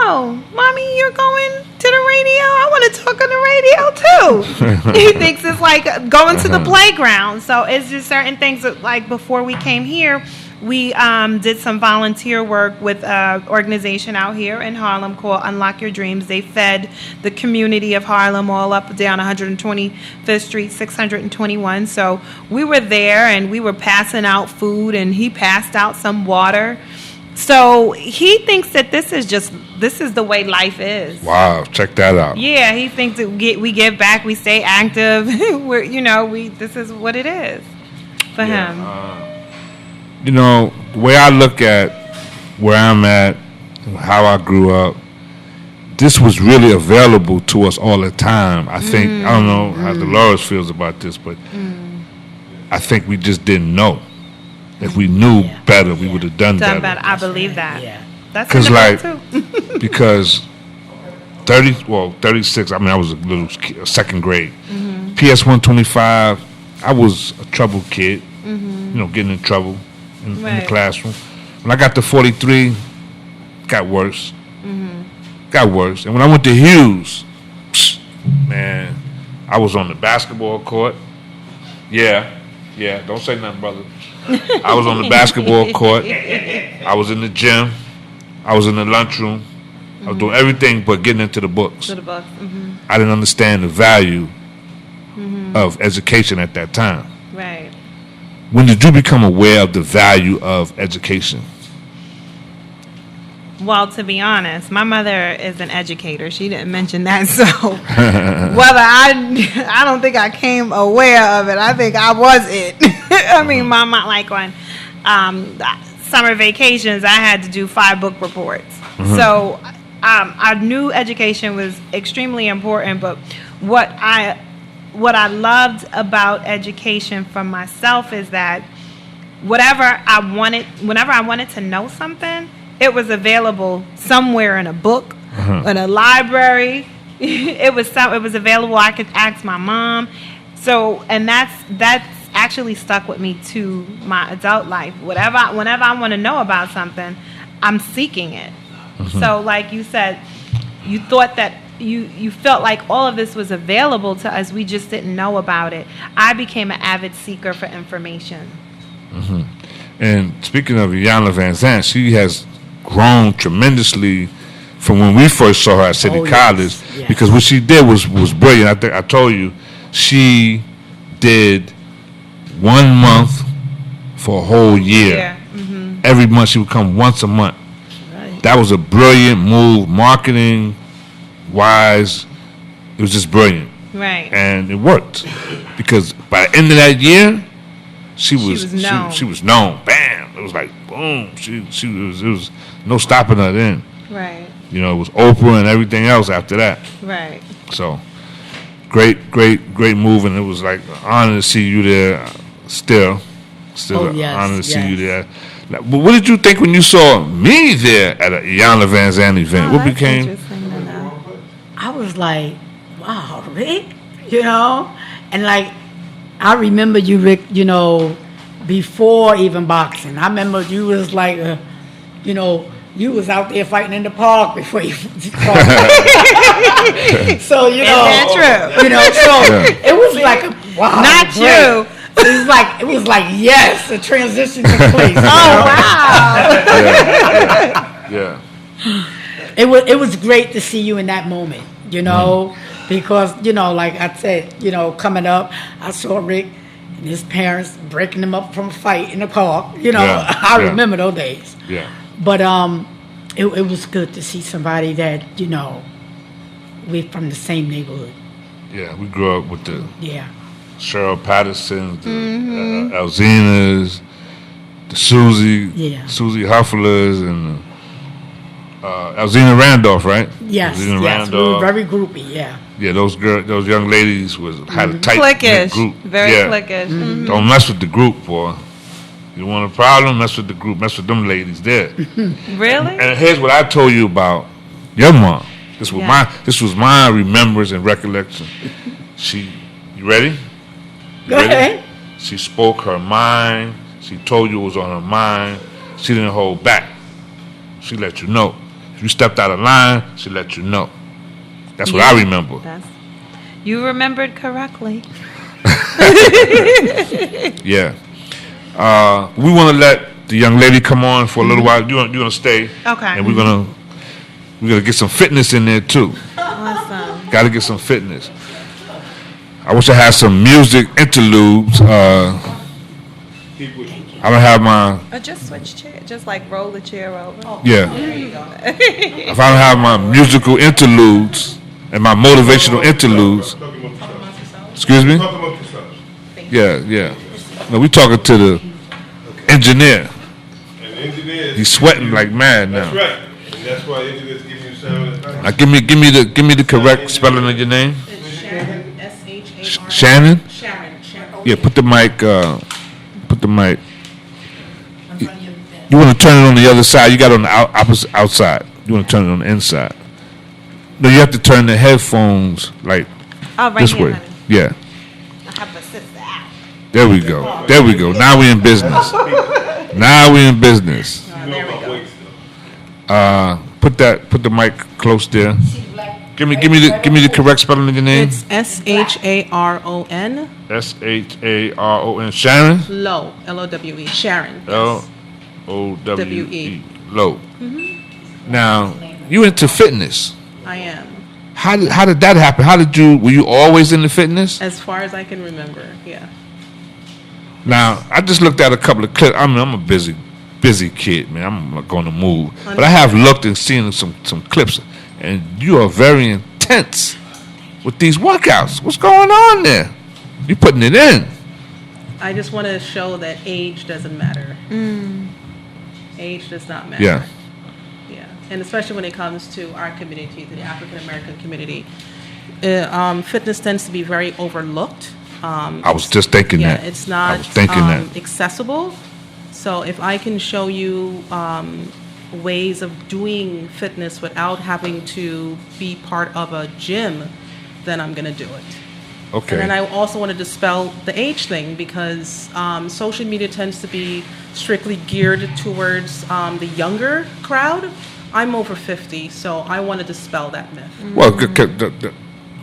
"Oh, mommy, you're going to the radio? I want to talk on the radio too." He thinks it's like going to the playground. So it's just certain things that, like, before we came here, we did some volunteer work with an organization out here in Harlem called Unlock Your Dreams. They fed the community of Harlem all up down 125th Street, 621. So we were there and we were passing out food, and he passed out some water. So he thinks that this is the way life is. Wow, check that out. Yeah, he thinks that we give back, we stay active. This is what it is for him. You know, the way I look at where I'm at, how I grew up, this was really available to us all the time. I think, I don't know how Dolores feels about this, but I think we just didn't know. If we knew better, we would have done better. I believe that. Yeah. That's Because, in the like, book, too. because 36, I mean, I was a little second grade. PS 125, I was a troubled kid, getting in trouble in the Right. classroom. When I got to 43, got worse. Got worse. And when I went to Hughes, man, I was on the basketball court. Yeah, don't say nothing, brother. I was on the basketball court. I was in the gym. I was in the lunchroom. I was doing everything but getting into the books. To the books. I didn't understand the value of education at that time. Right. When did you become aware of the value of education? Well, to be honest, my mother is an educator. She didn't mention that, so whether I don't think I came aware of it. I think I was it. I mean, my mom, like on summer vacations, I had to do 5 book reports. So I knew education was extremely important. But what I loved about education for myself is that whenever I wanted to know something, it was available somewhere in a book, in a library. It was available. I could ask my mom. So, and that's actually stuck with me to my adult life. Whenever I want to know about something, I'm seeking it. So, like you said, you thought that you felt like all of this was available to us. We just didn't know about it. I became an avid seeker for information. And speaking of Iyanla Vanzant, she has grown tremendously from when we first saw her at City College, yes. because what she did was brilliant. I think I told you she did 1 month for a whole year. Yeah. Every month she would come once a month. Right. That was a brilliant move, marketing wise. It was just brilliant, Right. and it worked because by the end of that year, she was known. She was known. Bam! It was like boom. It was no stopping her then. Right. You know, it was Oprah and everything else after that. Right. So great move, and it was like an honor to see you there. Still Oh, an yes, honor to see you yes. there. Now, but what did you think when you saw me there at a Iyanla Vanzant event? Oh, What that's became? interesting to know. I was like, wow, Rick, and like, I remember you, Rick, before even boxing. I remember you was like, you was out there fighting in the park before you fought. So, Is that true? So it was like, wow. Not great. you. It was like, yes, the transition took place. Oh wow. Yeah. It was great to see you in that moment, because, like I said, coming up, I saw Rick and his parents breaking him up from a fight in the park. Yeah, I yeah. remember those days. Yeah. But it was good to see somebody that, we're from the same neighborhood. Yeah. We grew up with the Yeah. Cheryl Patterson, the Alzinas, the Susie Hufflers, and Alzina Randolph, right? Yes, Alzina yes. We were very groupie, yeah. Yeah, those young ladies had a tight Cliquish. group. Very yeah. cliquish. Mhm. Don't mess with the group, boy. You want a problem? Mess with the group. Mess with them ladies there. Really? And here's what I told you about your mom. This was my remembrance and recollection. You ready? Go ahead. She spoke her mind. She told you it was on her mind. She didn't hold back. She let you know. If you stepped out of line, she let you know. That's what I remember. You remembered correctly. Yeah. We want to let the young lady come on for a little while. You're gonna stay. Okay. And we're gonna get some fitness in there too. Awesome. Got to get some fitness. I wish I had some music interludes. I don't have my Or just switch chair. Just like roll the chair over. yeah. If I don't have my musical interludes and my motivational interludes, excuse me. Yeah. No, we talking to the engineer. He's sweating like mad now. That's right. And that's why engineers give you sound advice. Now give me the correct spelling of your name. It's Sharon, S-H-A-R-O-N. Shannon. Sharon. Yeah, put the mic. You want to turn it on the other side. You got it on the opposite outside. You want to turn it on the inside. No, you have to turn the headphones like Oh, right this here, way. honey. Yeah. I have a sister. There we go. Now we in business. Put the mic close there. Give me the correct spelling of your name. It's S-H-A-R-O-N. Sharon. Sharon. Low. L-O-W-E. Sharon. L-O-W-E. Low. Now you into fitness. I am. How did that happen? Were you always into fitness? As far as I can remember, yeah. Now, I just looked at a couple of clips. I mean, I'm a busy kid, man. I'm not going to move. But I have looked and seen some clips, and you are very intense with these workouts. What's going on there? You putting it in. I just want to show that age doesn't matter. Age does not matter. Yeah. Yeah. And especially when it comes to our community, the African American community, fitness tends to be very overlooked. I was just thinking Yeah, that. it's not I was thinking that. accessible. So if I can show you ways of doing fitness without having to be part of a gym, then I'm going to do it. Okay. And then I also want to dispel the age thing because social media tends to be strictly geared towards the younger crowd. I'm over 50, so I want to dispel that myth. Well,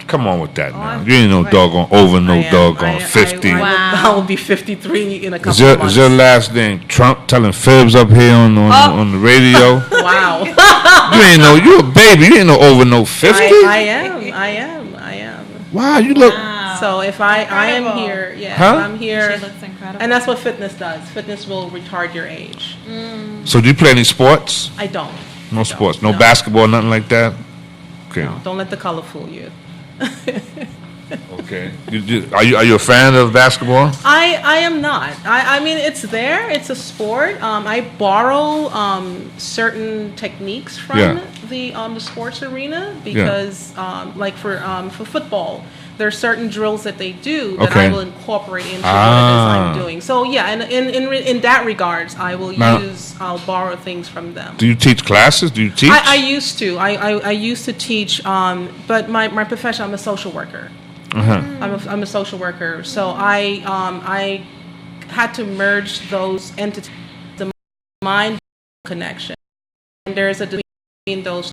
come on with that now. You ain't no doggone over no doggone 50. I will be 53 in a couple Is of months. your last name Trump telling fibs up here on the radio? Wow. You ain't no, you a baby. You ain't no over no 50. I am. Wow, you look. So if I am Incredible. here, yeah, Huh? I'm here. She looks incredible. And that's what fitness does. Fitness will retard your age. So do you play any sports? I don't. No I sports. don't. No basketball, nothing like that? Okay. No, don't let the color fool you. Okay. Are you a fan of basketball? I am not. I mean, it's there. It's a sport. I borrow certain techniques from Yeah. the sports arena because, like for football, there are certain drills that they do that Okay. I will incorporate into what it is I'm doing. So yeah, and in that regards, I'll borrow things from them. Do you teach classes? Do you teach? I used to. I used to teach, but my profession, I'm a social worker. I'm a social worker, so I had to merge those entities, the mind connection. And there's a difference between those.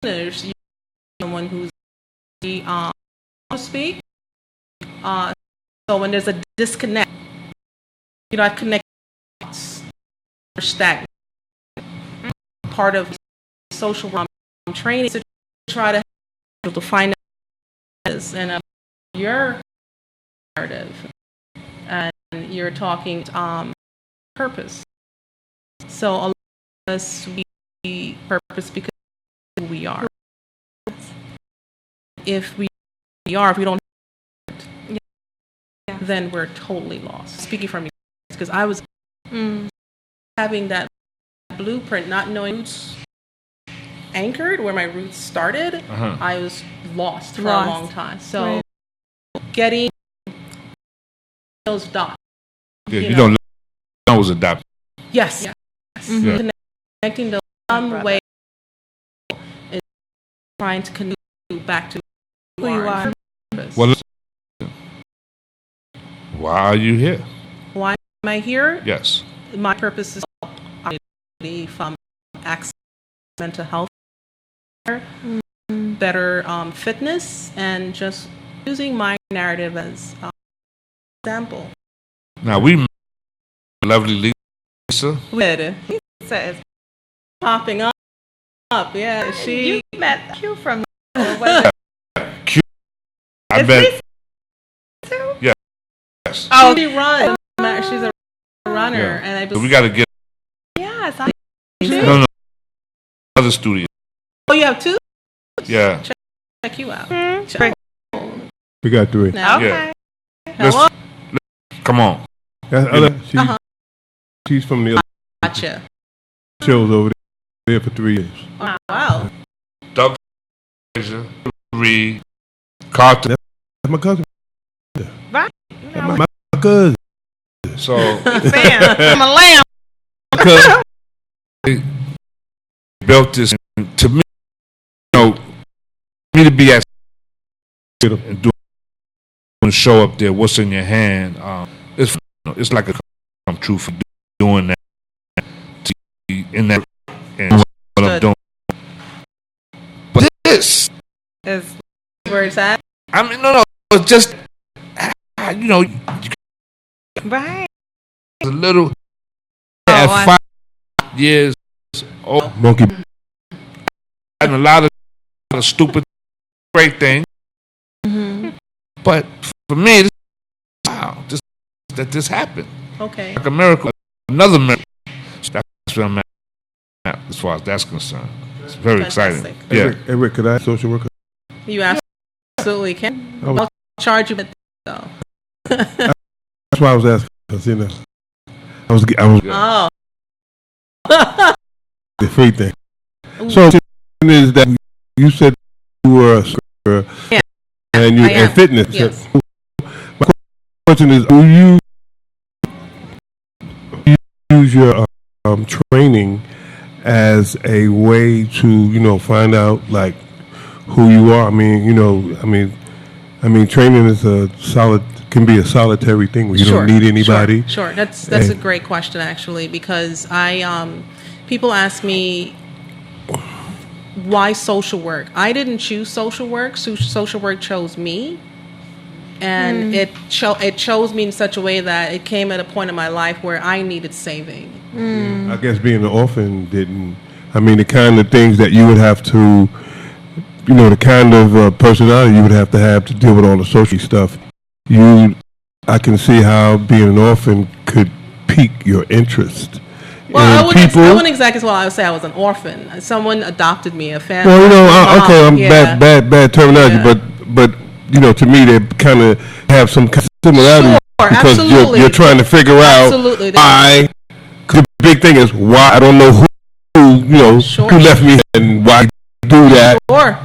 There's someone who's to speak. So when there's a disconnect, I connect or stagnant. Part of social training is to try to find out this and your narrative, and you're talking purpose. So a lot of us we purpose because of who we are. If we don't, then we're totally lost. Speaking from me, because I was having that blueprint, not knowing roots anchored where my roots started. I was lost for a long time. So getting those dots. Yeah, you don't know was a doctor. Yes. Yeah. Connecting those some way is trying to connect back to who you are. Well, listen. Why are you here? Why am I here? Yes. My purpose is to help from access to mental health better fitness, and just using my narrative as example. Now we met lovely Lisa. Lisa Says, popping up. Yeah, she. you met Q from was it? Q. I Is bet. Lisa too? Yes. Oh, She runs. She's a runner, Yeah. and I So just. we got to get yes. no other studio. Oh, you have two? Yeah. Check you out. Mhm. We got 3. Now, Okay. hello. Come on. She's from the other Gotcha. shows over there for 3 years. Oh, wow. Doug Frazier, Reed, Carter. That's my cousin. Right. That's my cousin. So Fan. I'm a lamb. because they built this, and to me, me to be at and doing a show up there, what's in your hand? It's like a come true for doing that. To be in that and what I'm doing. But this, Is Where it's at? I mean, no, it's just right. a little I- at 5 years old, Monkey. and a lot of stupid, great things. But for me, this happened Okay. like a miracle, another miracle. So that's where I'm at as far as that's concerned. It's very exciting. Fantastic. Yeah. Hey, Rick, could I social worker? You absolutely can. I was- I'll charge you with it, though. That's why I was asking. 'Cause, I was Oh. the free thing. So is that you said you were a scrubber Yeah, and you I am. and fitness. Yes. My question is, do you use your training as a way to find out like who you are? I mean, training is can be a solitary thing where you don't need anybody. Sure. That's And- a great question, actually, because people ask me why social work. I didn't choose social work. Social work chose me, and it chose me in such a way that it came at a point in my life where I needed saving. I guess being an orphan didn't. I mean, the kind of things that you would have to, the kind of personality you would have to deal with all the social stuff. I can see how being an orphan could pique your interest. Well, in I people. wouldn't exactly. Well, I would say I was an orphan. Someone adopted me. A family. Well, okay, I'm Yeah. bad terminology, Yeah. but to me they kind of have some kind of similarity Sure, because absolutely. you're trying to figure out Absolutely. why. 'Cause the big thing is why I don't know who Sure. who left me and why do that. Sure.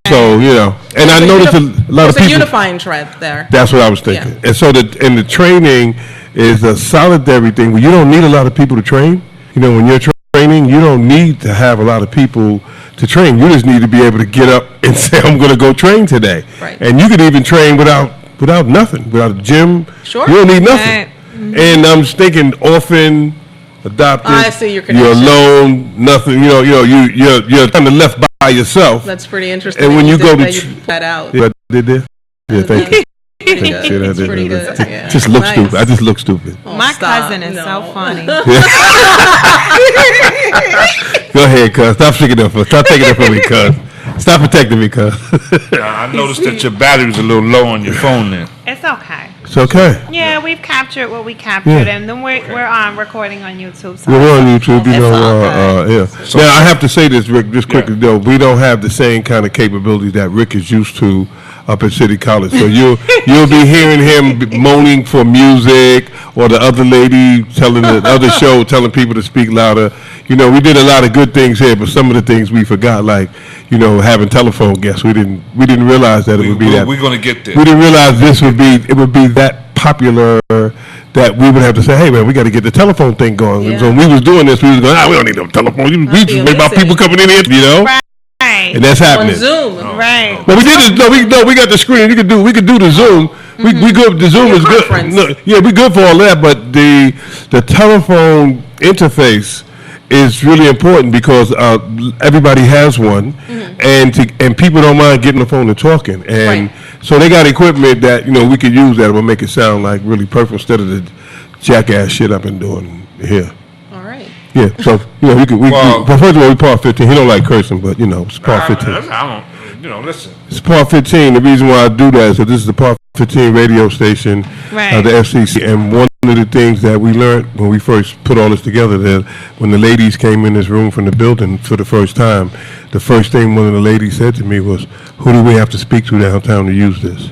So and I noticed a lot of There's a people. unifying thread there. That's what I was thinking. And so the training is a solitary thing where you don't need a lot of people to train. When you're training, you don't need to have a lot of people to train. You just need to be able to get up and say, I'm going to go train today. Right. And you could even train without nothing, without a gym. Sure. You don't need nothing. Right. And I'm just thinking orphan, adopted. I see your You're connection. alone, nothing. You're kind of left by yourself. That's pretty interesting. And when you go to you put that out. Yeah, I did this? Yeah, thank you. Pretty good. See, It's that- pretty that- good. Yeah. Just look Nice. stupid. I just look stupid. Oh, My stop. cousin is No. so funny. Go ahead, cuz. Stop taking that from me, cuz. Stop protecting me, cuz. I noticed that your battery's a little low on your phone there. It's okay. It's okay. Yeah, we've captured what we captured, Yeah. and then we're on recording on YouTube. So We're on YouTube, It's all yeah. Now, I have to say this, Rick, just quickly, though. We don't have the same kind of capabilities that Rick is used to up at City College. So you'll be hearing him moaning for music, or the other lady telling the other show, telling people to speak louder. We did a lot of good things here, but some of the things we forgot, like, having telephone guests. We didn't realize that it would be that. We're going to get there. We didn't realize it would be that popular that we would have to say, hey man, we got to get the telephone thing going. Yeah. So when we was doing this, we was going, we don't need no telephone. We just worry about people coming in here, Right. and that's On happening. Zoom. Right. Well, we did this. We got the screen. We could do the Zoom. We good. The Zoom Video is conference. good. No, yeah, we good for all that. But the telephone interface is really important because everybody has one, and people don't mind getting on the phone and talking, and Right. so they got equipment that we could use that will make it sound like really perfect instead of the jackass shit I've been doing here. All right. Yeah, so we could. Well- Well, first of all, we part 15. He don't like cursing, but it's part 15. I don't, listen. It's part 15. The reason why I do that is that this is the part 15 radio station Right. of the FCC. And one of the things that we learned when we first put all this together, that when the ladies came in this room from the building for the first time, the first thing one of the ladies said to me was, "Who do we have to speak to downtown to use this?"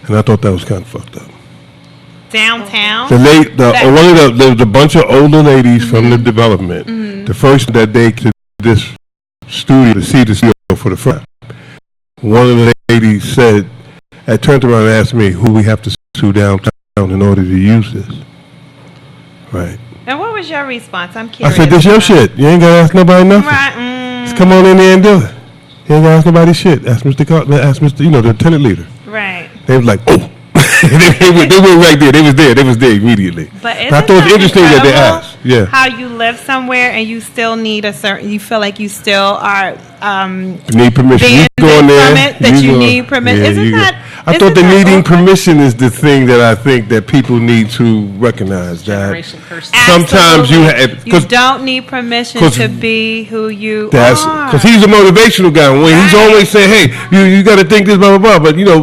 And I thought that was kind of fucked up. Downtown. There was a bunch of older ladies from the development. The first that they to this studio to see the studio for the first. One of the ladies said, I turned around and asked me who we have to sue downtown in order to use this. Right. And what was your response? I'm I curious. said, this your shit. You ain't gotta ask nobody nothing. Right. Just come on in there and do it. You ain't gotta ask nobody shit. Ask Mr. Ask Mr. The tenant leader. Right. They was like, oh. they went right there. They was there immediately. But I isn't thought it was that interesting that they incredible asked. Yeah. How you live somewhere and you still need you feel like you still are Need permission. You banned go in there. from it, that you need permission. Isn't that? I thought the isn't that needing awkward? permission is the thing that I think that people need to recognize. That Generation person. sometimes you have You because don't need permission 'cause to be who you that's are. because he's a motivational guy. When he's Right. always saying, "Hey, you got to think this, blah blah blah." But we don't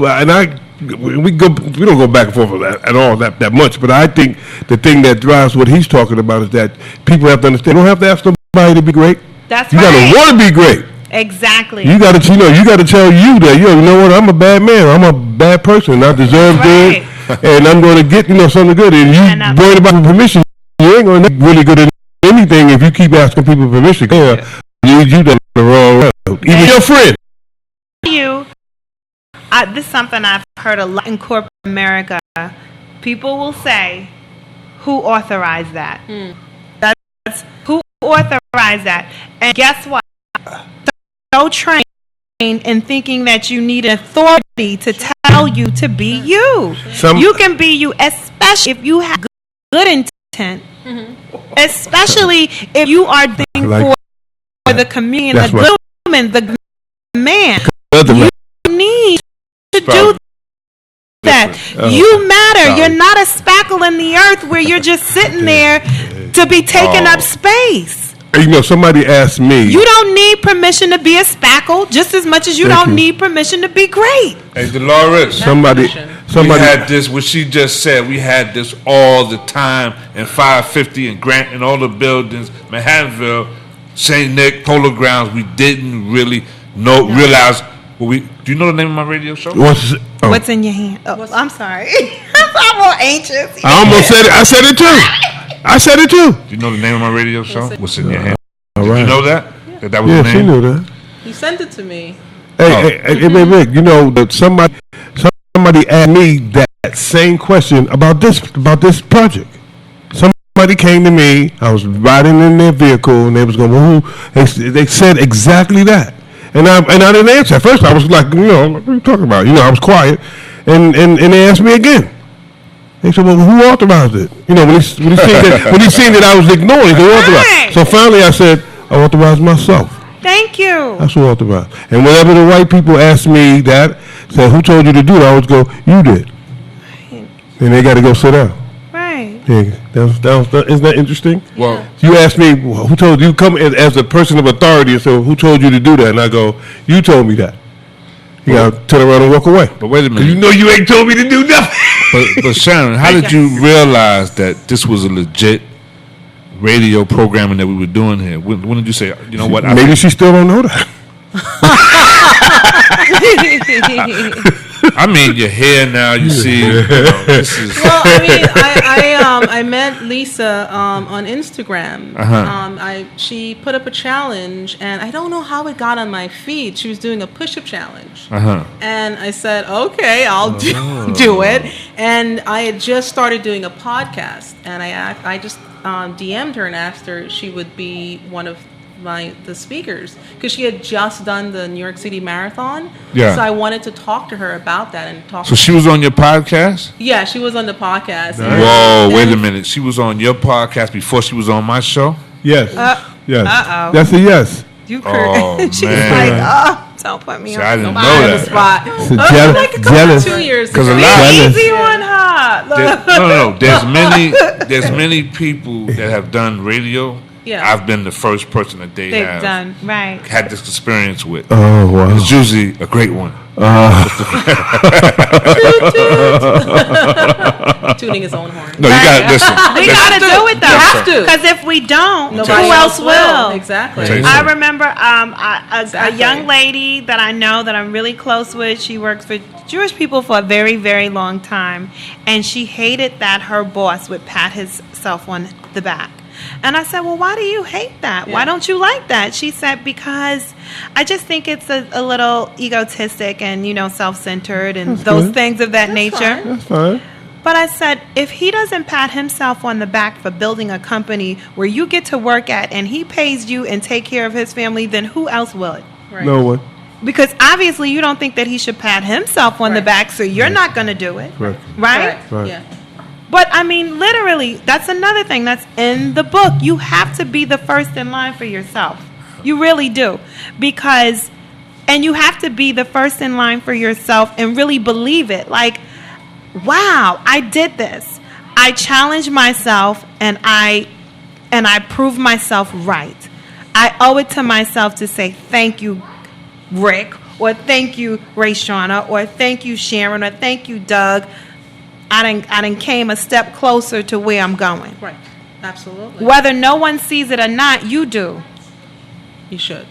go back and forth at all that much. But I think the thing that drives what he's talking about is that people have to understand. They don't have to ask nobody to be great. That's You right. got to want to be great. Exactly. You got to, you got to tell you that, you know what, I'm a bad man. I'm a bad person. I deserve Right. good, and I'm going to get, something good. And And you worried about permission, you ain't going to get really good at anything if you keep asking people permission. Yeah, you done the wrong road. Even your friend. This is something I've heard a lot in corporate America. People will say, "Who authorized that?" That's who authorized that. And guess what? So trained in thinking that you need authority to tell you to be you. You can be you, especially if you have good intent. Especially if you are thinking for the community, That's the right. good woman, the man. You You need to do that. Oh. You matter. Sorry. You're not a spackle in the earth where you're just sitting there to be taking up space. Somebody asked me. You don't need permission to be a spackle just as much as you Thank don't you. need permission to be great. Hey, Dolores. Somebody We had this, what she just said, we had this all the time in 550 and Grant and all the buildings, Manhattanville, St. Nick, Polo Grounds. We didn't really realize what do you know the name of my radio show? What's in your hand? Oh, I'm sorry. I'm all anxious. I almost said it. I said it too. I said it too. Do you know the name of my radio show? What's in your hand? All Did right. you know that? That was Yeah, the she name? knew that. You sent it to me. Hey, Rick, that somebody asked me that same question about this project. Somebody came to me. I was riding in their vehicle, and they was going, "Well, who?" They said exactly that, and I didn't answer. At first, I was like, what are you talking about? I was quiet, and they asked me again. They said, "Well, who authorized it?" When he seen that I was ignoring, who authorized? Right. So finally, I said, "I authorized myself." Thank you. That's who authorized. And whenever the white people ask me that, say, "Who told you to do it?" I always go, "You did." And they got to go sit down. Right. Yeah, isn't that interesting? Well, You ask me, "Who told you?" Come as a person of authority and say, "Who told you to do that?" And I go, "You told me that." You got to turn around and walk away. but wait a 'Cause minute. you know you ain't told me to do nothing. But Sharon, how did you realize that this was a legit radio programming that we were doing here? When did you say, you know what? Maybe she still don't know that. I mean, you're here now. You see, this is. Well, I met Lisa on Instagram. She put up a challenge, and I don't know how it got on my feed. She was doing a push-up challenge, and I said, "Okay, I'll do it." And I had just started doing a podcast, and I just DM'd her and asked her if she would be one of the speakers, because she had just done the New York City Marathon. Yeah. So I wanted to talk to her about that and talk. So she was on your podcast? Yeah, she was on the podcast. Whoa, wait a minute. She was on your podcast before she was on my show? Yes. Yes. Uh-oh. That's a yes. You Oh, She's man. like, oh, don't put me See, on I didn't the know On the that. spot. It's a jealous. 2 years. 'Cause a ago. lot- Jealous. Easy on her. Look. No. There's many people that have done radio. Yeah. I've been the first person that they They've have done right. had this experience with. Oh wow. It's usually a great one. Tooting his own horn. No, you got to listen. We listen. got to do it though. You have to. Because if we don't, Nobody who else will? Exactly. Tell you I something. remember a Exactly. young lady that I know that I'm really close with. She works for Jewish people for a very, very long time. And she hated that her boss would pat himself on the back. And I said, well, why do you hate that? Why Yeah. don't you like that? She said, because I just think it's a little egotistic and, self-centered and those good. things of that nature. fine. That's fine. But I said, if he doesn't pat himself on the back for building a company where you get to work at and he pays you and take care of his family, then who else will it? Right. No one. Because obviously you don't think that he should pat himself on the Right. back, so you're not going to do it. Right. Right? Right. Yeah. But I mean, literally, that's another thing that's in the book. You have to be the first in line for yourself. You really do. And you have to be the first in line for yourself and really believe it. Like, wow, I did this. I challenged myself and I proved myself right. I owe it to myself to say thank you, Rick, or thank you, Rayshana, or thank you, Sharon, or thank you, Doug. I done came a step closer to where I'm going. Right. Absolutely. Whether no one sees it or not, you do. You should.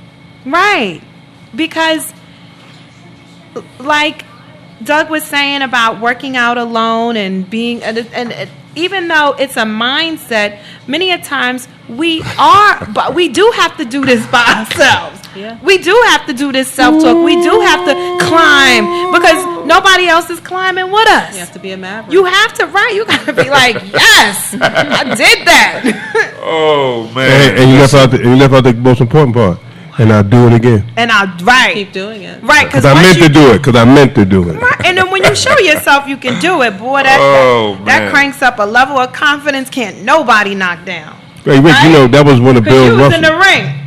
Right. Because, like Doug was saying about working out alone and being, and even though it's a mindset, many a times but we do have to do this by ourselves. Yeah. We do have to do this self-talk. We do have to climb because nobody else is climbing with us. You have to be a maverick. You have to, right? You got to be like, yes, I did that. Oh man. And you left out the most important part. And I'll do it again. And keep doing it. Right, Because I meant to do it. Because I meant to do it. Right, and then when you show yourself you can do it, boy, that man. cranks up a level of confidence can't nobody knock down. Hey, Rick, Right? that was one of Because Bill you was Russell. in the ring.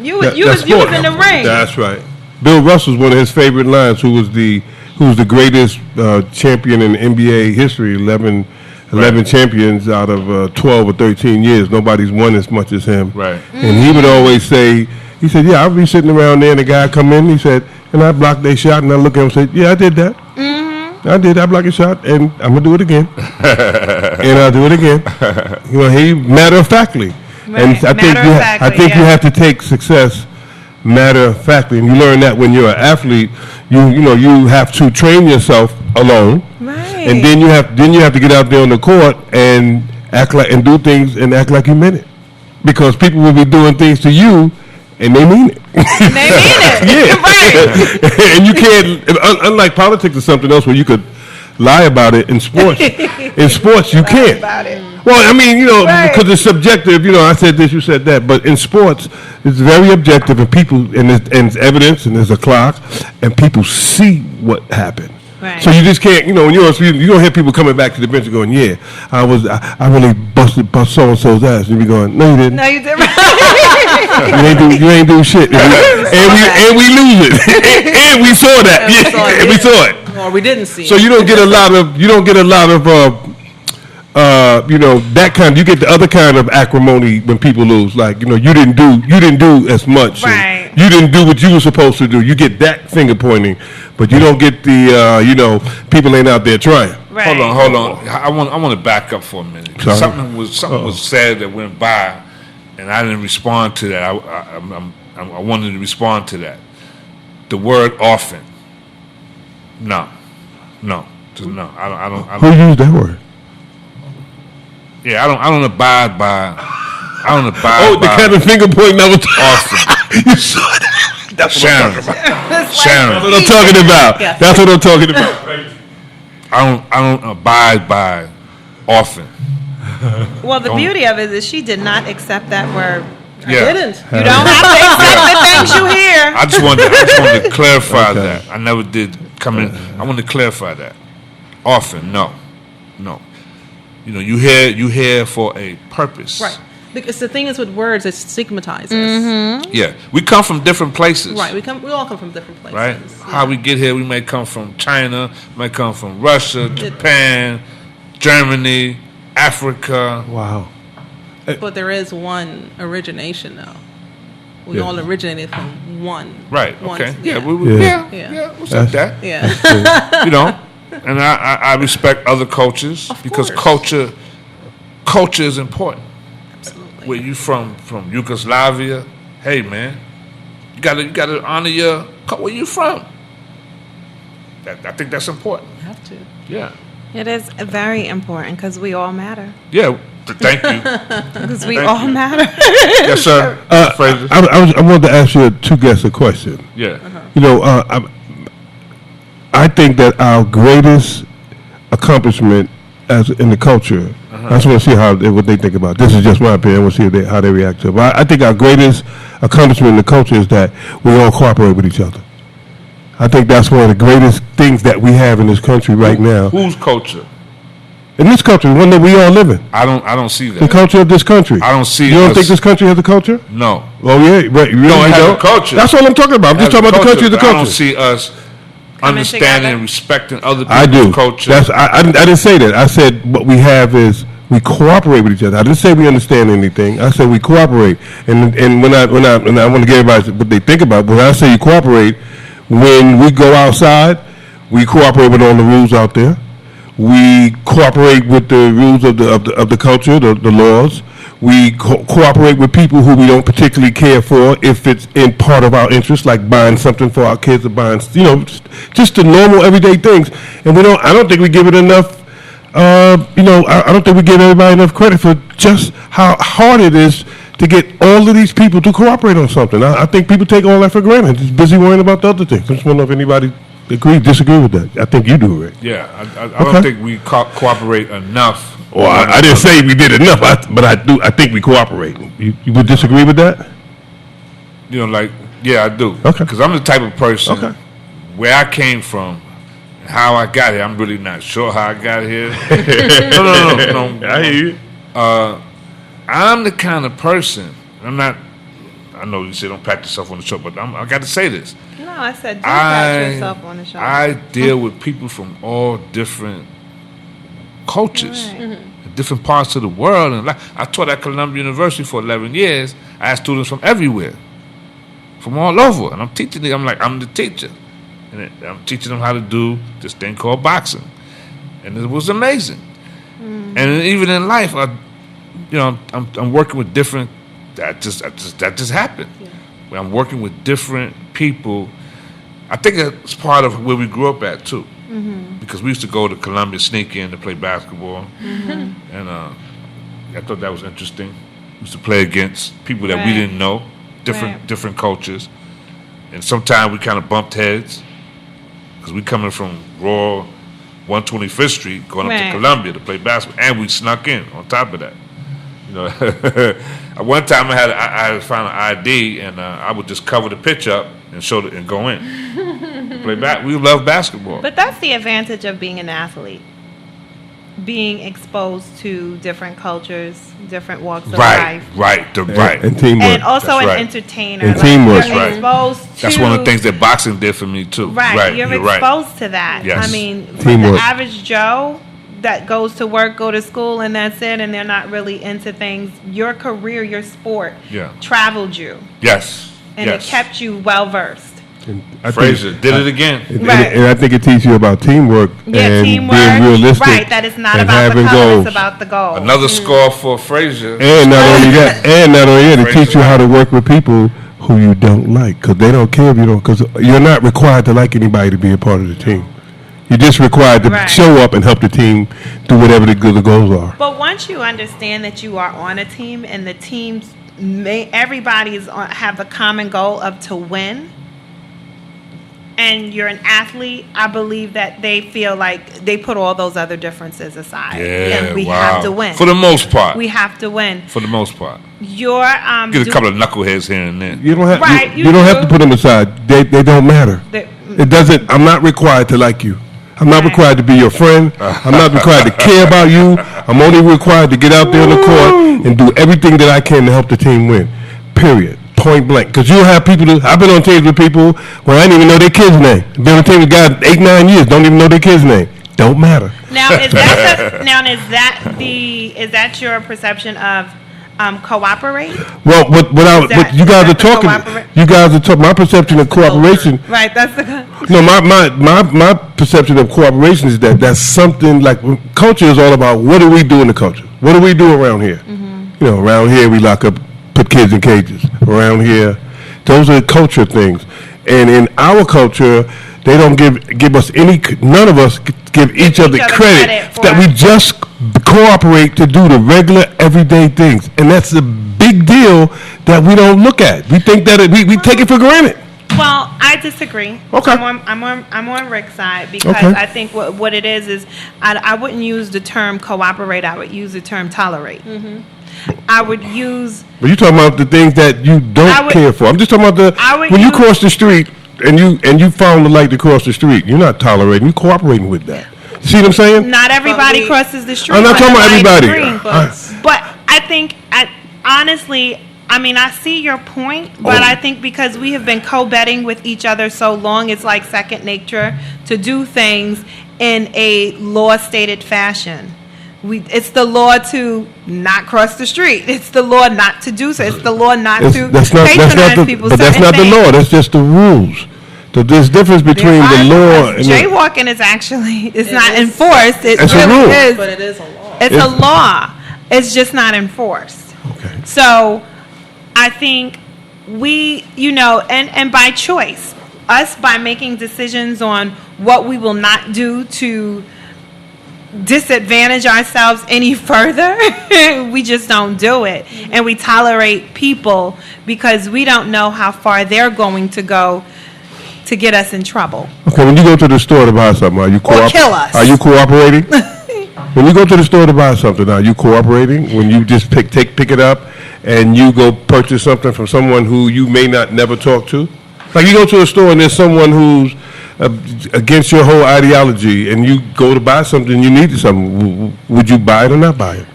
You was That's in sport. the ring. That's right. Bill Russell's one of his favorite lines. Who was the greatest champion in NBA history? 11 champions out of 12 or 13 years. Nobody's won as much as him. Right. And he would always say, he said, yeah, I'd be sitting around there and the guy come in, he said, and I blocked their shot and I look at him and said, yeah, I did that. Mm-hmm. I did. I blocked a shot and I'm going to do it again. And I'll do it again. He matter-of-factly. Right. And I think you have to take success matter-of-factly. And you learn that when you're an athlete, you have to train yourself alone. Right. And then you have to get out there on the court and act like and do things and act like you meant it. Because people will be doing things to you and they mean it. And they mean it. Right. And you can't, unlike politics or something else where you could lie about it in sports. In sports, you can't. About it. Well, I mean, Right. because it's subjective. I said this, you said that. But in sports, it's very objective, and it's evidence, and there's a clock, and people see what happened. Right. So you just can't, when you don't hear people coming back to the bench and going, yeah, I really bust so and so's ass, and you be going, no, you didn't. No, you did. You ain't do shit. And we lose it. And we saw that. And we saw it. Or we didn't see So it. you don't get a lot of that kind. You get the other kind of acrimony when people lose. Like you didn't do as much. Right. You didn't do what you were supposed to do. You get that finger pointing, but you don't get the people ain't out there trying. Right. Hold on. I want to back up for a minute. Sorry. Something was said that went by, and I didn't respond to that. I wanted to respond to that. The word often. No. Just no. I don't. Who used that word? Yeah, I don't abide by. Oh, the kind of finger pointing that was often. You saw that? That's Sharon. Sharon. what I'm talking about. Yes. That's what I'm talking about. I don't abide by often. Well, the beauty of it is she did not accept that word. Yeah. I didn't. You don't have to accept the things you hear. I just wanted to clarify Okay. that. I never did come in. I wanted to clarify that. Often, no. You hear for a purpose. Right. Because the thing is with words, it stigmatizes. Yeah, we come from different places. Right. We all come from different places. Right? Yeah. How we get here, we may come from China, might come from Russia, Japan, Germany, Africa. Wow. But there is one origination, though. We Yeah. all originated from one. Right. one- Okay. Yeah. Yeah. What's up, that? Yeah. You know, and I respect other cultures Of because course. culture is important. Absolutely. Where you from Yugoslavia? Hey, man, you gotta honor your. Where you from? I think that's important. You have to. Yeah. It is very important because we all matter. Yeah. Thank you. Because we Thank all you. matter. Yes, sir. Fraser. I wanted to ask you two guests a question. Yeah. You know, I think that our greatest accomplishment as in the culture, I just want to see what they think about it. This is just my opinion. I want to see how they react to it. But I think our greatest accomplishment in the culture is that we all cooperate with each other. I think that's one of the greatest things that we have in this country right now. Whose culture? In this country, one that we all live in. I don't see The that. culture of this country. I don't see You don't us- think this country has a culture? No. Oh yeah, right. You No, it has a don't? culture. That's what I'm talking about. I'm just As a talking about the country of the but I culture. don't see us Coming understanding together. and respecting other I people's do. culture. That's I didn't say that. I said what we have is we cooperate with each other. I didn't say we understand anything. I said we cooperate. And when I want to get everybody what they think about. When I say you cooperate, when we go outside, we cooperate with all the rules out there. We cooperate with the rules of the culture, the laws. We cooperate with people who we don't particularly care for if it's in part of our interest, like buying something for our kids or buying, just the normal everyday things. And I don't think we give it enough. I don't think we give everybody enough credit for just how hard it is to get all of these people to cooperate on something. I think people take all that for granted. Just busy worrying about the other things. I just want to know if anybody disagree with that. I think you do, Rick. Yeah, I don't think we cooperate enough. Well, I didn't say we did enough, but I do. I think we cooperate. You would disagree with that? Yeah, I do. Okay. Because I'm the type of person Okay. where I came from, and how I got here. I'm really not sure how I got here. No. I hear you. I'm the kind of person. I'm not. I know you say don't pat yourself on the shoulder, but I got to say this. No, I said, do pat yourself on the shoulder. I deal with people from all different cultures, Right. different parts of the world. And I taught at Columbia University for 11 years. I had students from everywhere, from all over, and I'm teaching them. I'm the teacher, and I'm teaching them how to do this thing called boxing, and it was amazing. And even in life, I'm working with different. That just happened. Yeah. When I'm working with different people, I think it's part of where we grew up at too, because we used to go to Columbia, sneak in to play basketball, and I thought that was interesting. We used to play against people that we Right. didn't know, Right. different cultures, and sometimes we kind of bumped heads because we coming from Raw 125th Street going up to Right. Columbia to play basketball, and we snuck in on top of that. At one time I had to find an ID, and I would just cover the pitch up and show it and go in. Play back. We love basketball. But that's the advantage of being an athlete. Being exposed to different cultures, different walks of right, life. And teamwork. And also That's an right. entertainer. And teamwork. You're That's right. exposed to That's one of the things that boxing did for me too. Right, you're right. exposed to that. Yes. I mean, for Teamwork. the average Joe that goes to work, go to school, and that's it, and they're not really into things, your career, your sport, Yeah. traveled you, Yes. and yes. it kept you well versed. Fraser did it again. Right. And I think it teaches you about teamwork Yeah, and teamwork. being realistic. Right, that it's not and about the having color, goals. it's about the goal. Another score for Fraser. And not only that, it teach you how to work with people who you don't like, because they don't care if you don't. Because you're not required to like anybody to be a part of the team. You're just required to Right. show up and help the team do whatever the goals are. But once you understand that you are on a team and the teams, everybody is have the common goal of to win, and you're an athlete, I believe that they feel like they put all those other differences aside, Yeah, and we wow. have to win. For the most part. We have to win. For the most part. Your Get a couple of knuckleheads here and there. You don't have. Right, You you don't have do. to put them aside. They don't matter. The- It doesn't. I'm not required to like you. I'm not required to be your friend. I'm not required to care about you. I'm only required to get out there on the court and do everything that I can to help the team win. Period. Point blank. Because you'll have people I've been on teams with people where I didn't even know their kid's name. Been on teams with guys 8-9 years, don't even know their kid's name. Don't matter. Now is that your perception of cooperate? Well, what you guys are talking. You guys are talking. My perception of cooperation. Right. That's the. No, my perception of cooperation is that's something like culture is all about what do we do in the culture? What do we do around here? You know, around here we lock up, put kids in cages. Around here, those are culture things. And in our culture, they don't give us any. None of us give each other credit that we just cooperate to do the regular everyday things, and that's a big deal that we don't look at. We think that we take it for granted. Well, I disagree. Okay. I'm on Rick's side because Okay. I think what it is I wouldn't use the term cooperate. I would use the term tolerate. I would use. But you're talking about the things that you don't care for. I'm just talking about when you cross the street and you found the light to cross the street. You're not tolerating. You're cooperating with that. See what I'm saying? Not everybody crosses the street. I'm not talking about everybody. But I think, honestly, I mean, I see your point, but I think because we have been co-betting with each other so long, it's like second nature to do things in a law-stated fashion. It's the law to not cross the street. It's the law not to do so. It's the law not to patronize people. But that's not the law. That's just the rules. There's difference between the law and jaywalking is actually not enforced. It it's really a rule. is. But it is a law. It's a law. It's just not enforced. Okay. So I think we, and by choice, us by making decisions on what we will not do to disadvantage ourselves any further, we just don't do it. And we tolerate people because we don't know how far they're going to go to get us in trouble. Okay, when you go to the store to buy something, are you kill us. Are you cooperating? When you go to the store to buy something, are you cooperating? When you just pick it up and you go purchase something from someone who you may not never talk to? Like you go to a store and there's someone who's against your whole ideology and you go to buy something, you needed something, would you buy it or not buy it?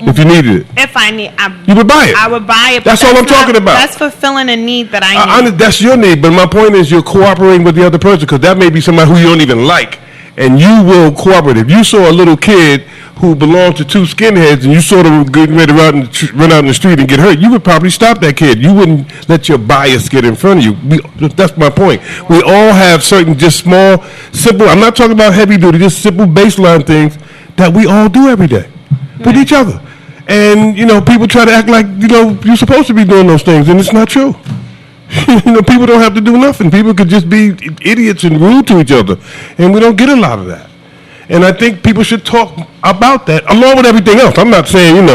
If you needed it. If I need, you would buy it. I would buy it. That's all I'm talking about. That's fulfilling a need that I need. That's your need, but my point is you're cooperating with the other person because that may be somebody who you don't even like, and you will cooperate. If you saw a little kid who belonged to two skinheads and you saw them getting ready to run out in the street and get hurt, you would probably stop that kid. You wouldn't let your bias get in front of you. That's my point. We all have certain just small, simple, I'm not talking about heavy duty, just simple baseline things that we all do every day with each other. And, people try to act like, you're supposed to be doing those things, and it's not true. People don't have to do nothing. People could just be idiots and rude to each other, and we don't get a lot of that. And I think people should talk about that, along with everything else. I'm not saying,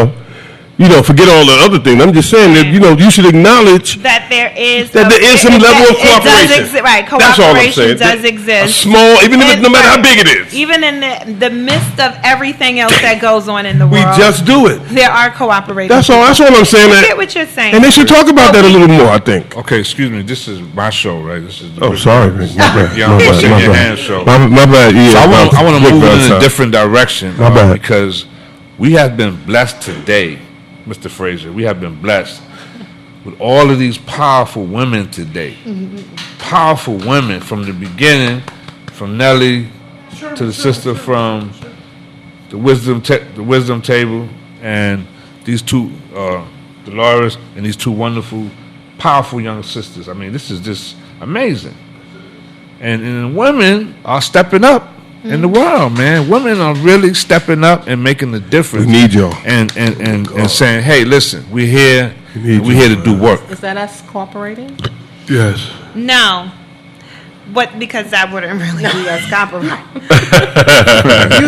forget all the other things. I'm just saying that, you should acknowledge that there is some level of cooperation. Right, cooperation That's all I'm saying. does exist. A small, even if no matter how big it is. Even in the midst of everything else that goes on in the world. We just do it. There are cooperating. That's all I'm saying. I get what you're saying. And they should talk about that a little more, I think. Okay, excuse me. This is my show, right? This is sorry. My bad. What's in your hand show. My bad. Yeah, so I want to move in a different direction bad. because we have been blessed today, Mr. Fraser. We have been blessed with all of these powerful women today. Powerful women from the beginning, from Nellie to the sister from the wisdom table, and these two, Dolores, and these two wonderful, powerful young sisters. I mean, this is just amazing. And women are stepping up in the world, man. Women are really stepping up and making the difference. We need y'all. And saying, hey, listen, we're here. We're here to do work. Is that us cooperating? Yes. No. Because that wouldn't really be us cooperating. That's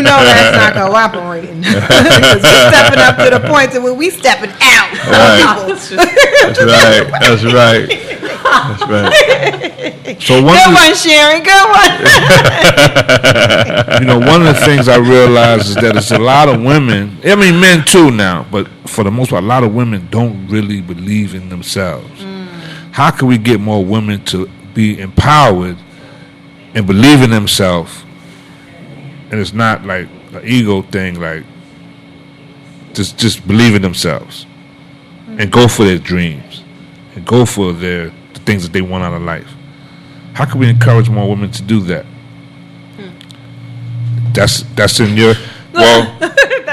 not cooperating. Because we're stepping up to the point where we stepping out. Right. That's right. So good one, Sharon. Good one. One of the things I realize is that it's a lot of women. I mean, men too now, but for the most part, a lot of women don't really believe in themselves. How can we get more women to be empowered and believe in themselves and it's not like an ego thing. Like just believe in themselves and go for their dreams and go for the things that they want out of life. How can we encourage more women to do that? That's in your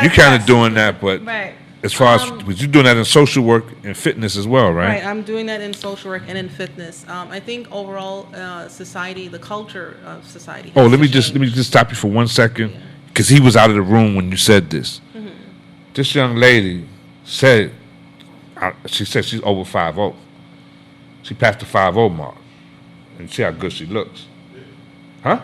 you kind of doing that, but Right. as far as but you're doing that in social work and fitness as well, right? Right, I'm doing that in social work and in fitness. I think overall, society, the culture of society. Oh, has let to me just change. stop you for 1 second, because he was out of the room when you said this. This young lady said, she said she's over 5'0". She passed the 5'0" mark, and see how good she looks, huh?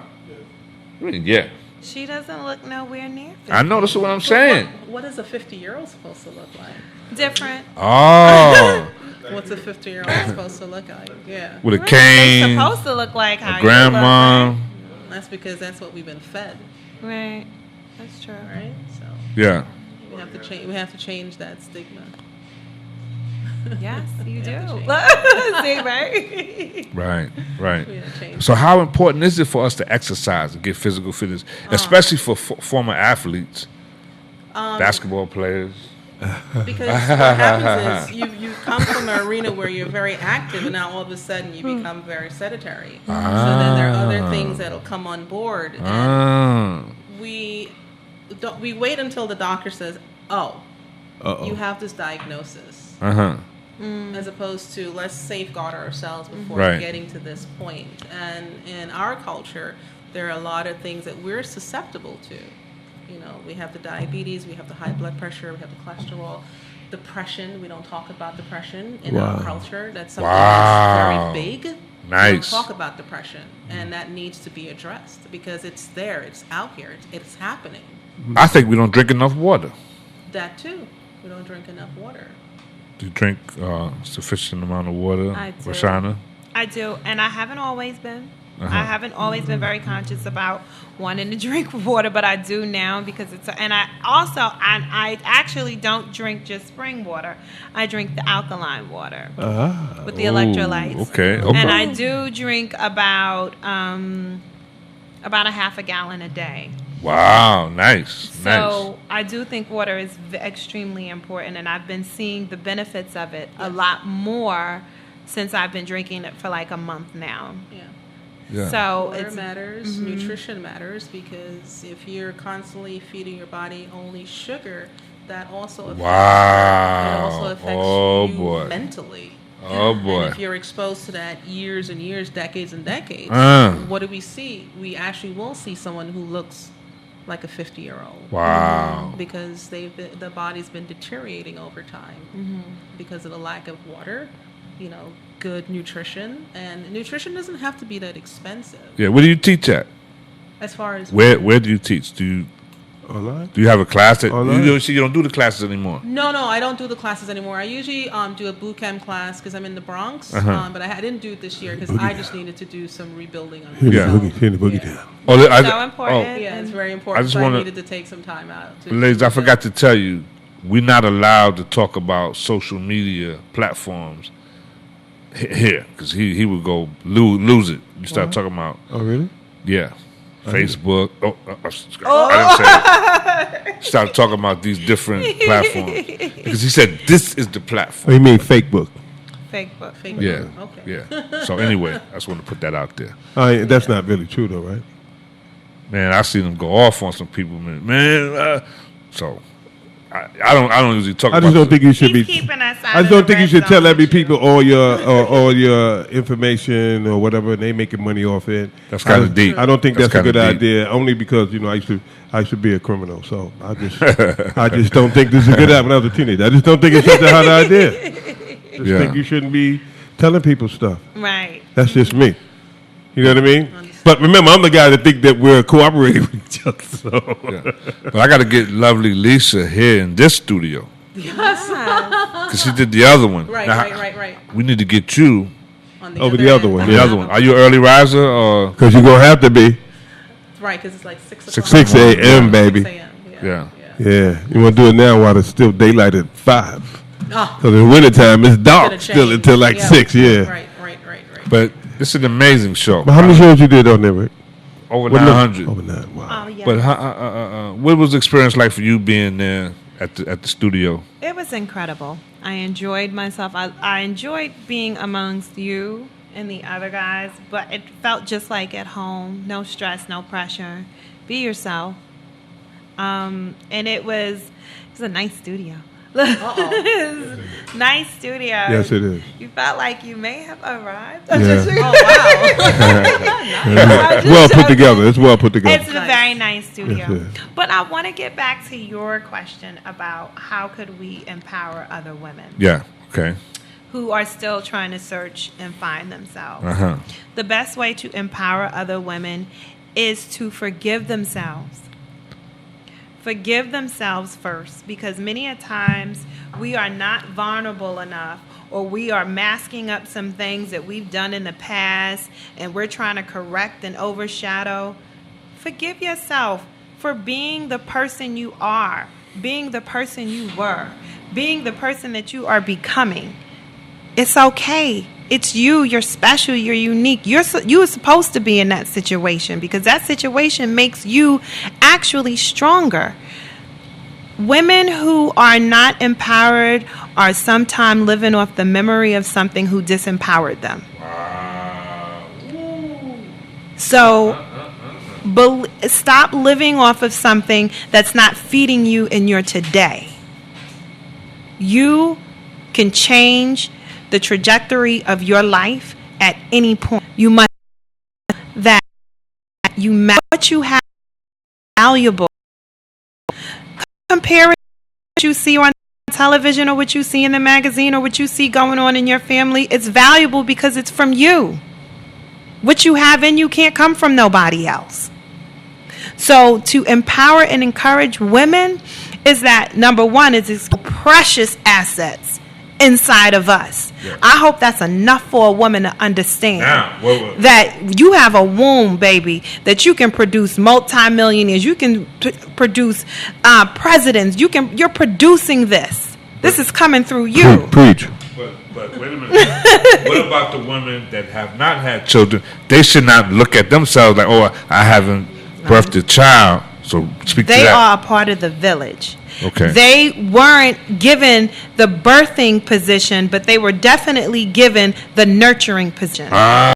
I mean, yeah, She doesn't look nowhere near I know. That's what I'm saying. What is a 50-year-old supposed to look like? different. Oh, What's a 50-year-old supposed to look like? Yeah, with a They're cane, supposed to look like how a grandma. you that's because that's what we've been fed, look, right? That's true. right? So Yeah, we have to change. We have to change that stigma. Yes, you do. have to See, right? right, right. We have to change. So how important is it for us to exercise and get physical fitness, especially for former athletes, basketball players? Because what happens is you've come from an arena where you're very active, and now all of a sudden you become very sedentary. So then there are other things that'll come on board, and Ah, we wait until the doctor says, "Oh, Uh-oh. you have this diagnosis," uh-huh. as opposed to let's safeguard ourselves before Right. getting to this point. And in our culture, there are a lot of things that we're susceptible to. You know, we have the diabetes, we have the high blood pressure, we have the cholesterol, depression. We don't talk about depression in our culture. That's something that's very big. We Nice. don't talk about depression, and that needs to be addressed because it's there, it's out here, it's happening. I think we don't drink enough water. That too. We don't drink enough water. Do you drink sufficient amount of water, I do. Rashana? I do, and I haven't always been. I haven't always been very conscious about wanting to drink water, but I do now because it's. And I also, I actually don't drink just spring water. I drink the alkaline water with the electrolytes. Okay, And okay. I do drink about a half a gallon a day. Wow, nice, So I do think water is extremely important, and I've been seeing the benefits of it a lot more since I've been drinking it for like a month now. Yeah. Yeah. So Water it's matters, nutrition matters, because if you're constantly feeding your body only sugar, that also affects Wow. it also affects Oh, you boy. mentally. Oh boy. And if you're exposed to that years and years, decades and decades, what do we see? We actually will see someone who looks like a 50-year-old. Wow. Because the body's been deteriorating over time because of the lack of water, you know, good nutrition. And nutrition doesn't have to be that expensive. Yeah. Where do you teach at? As far as Where do you teach? Online? Do you have a class that Online. you don't do the classes anymore? No, I don't do the classes anymore. I usually do a boot camp class because I'm in the Bronx, but I didn't do it this year because I just needed to do some rebuilding on Hear the Yeah. myself. boogie, hear the boogie down. Oh, so important. Yeah, it's very I important. just So I wanna- needed to take some time out. To ladies, I do forgot that. to tell you, we're not allowed to talk about social media platforms here because he would go lose it. You start talking about Oh, really? yeah, Facebook. I didn't say that. Start talking about these different platforms because he said this is the Oh, platform. you mean fake book? Fake book. Fake Yeah, news. Okay. yeah. So anyway, I just want to put that out there. That's not really true, though, right? Man, I see them go off on some people, man. So I don't usually talk. I about just don't think you should He's be. keeping us out I just of don't the think you red should tell zone. every people all your information or whatever, and they making money off it. That's kinda I don't- deep. I don't think That's that's a kinda good deep. idea. Only because I used to be a criminal, so I just don't think this is a good idea when I was a teenager. I just don't think it's such a hard idea. Just Yeah. think you shouldn't be telling people stuff. Right. That's just me. You know what I mean? But remember, I'm the guy that think that we're cooperating with each other. So. Yeah. But I got to get lovely Lisa here in this studio because she did the other one. Right, Now, right. We need to get you On Over the other end. one, the other one. Are you an early riser or Because you're going to have to be. Right, because it's like 6 6 o'clock. 6 a.m., baby. 6 a.m. Yeah. Yeah. You want to do it now while it's still daylight at 5. Oh, Because in wintertime, it's dark gonna still change. until like 6, yeah. Right. But it's an amazing show. But how many shows you did on there, Rick? over What 900. Over 9. Wow. Oh yeah. But what was the experience like for you being there at the studio? It was incredible. I enjoyed myself. I enjoyed being amongst you and the other guys, but it felt just like at home. No stress, no pressure. Be yourself. And it was a nice studio. Nice studio. Yes, it is. You felt like you may have arrived. Yeah. Oh wow. Well put together. It's well put together. It's a very nice studio. Yes, it is. But I want to get back to your question about how could we empower other women Yeah. Okay. who are still trying to search and find themselves. Uh-huh. The best way to empower other women is to forgive themselves. Forgive themselves first, because many a times we are not vulnerable enough, or we are masking up some things that we've done in the past and we're trying to correct and overshadow. Forgive yourself for being the person you are, being the person you were, being the person that you are becoming. It's okay. It's you. You're special. You're unique. You are supposed to be in that situation, because that situation makes you actually stronger. Women who are not empowered are sometimes living off the memory of something who disempowered them. So stop living off of something that's not feeding you in your today. You can change the trajectory of your life at any point. You must that you matter. What you have is valuable. Compare it to what you see on television, or what you see in the magazine, or what you see going on in your family. It's valuable because it's from you. What you have in you can't come from nobody else. So to empower and encourage women is that, number one, is it's precious assets inside of us. Yeah. I hope that's enough for a woman to understand Now, that you have a womb, baby, that you can produce multimillionaires, you can produce presidents, you're producing this. This is coming through you. Preach. But wait a minute. What about the women that have not had children? They should not look at themselves like, oh, I haven't birthed a child. So speak to They that. are a part of the village. Okay. They weren't given the birthing position, but they were definitely given the nurturing position. Wow.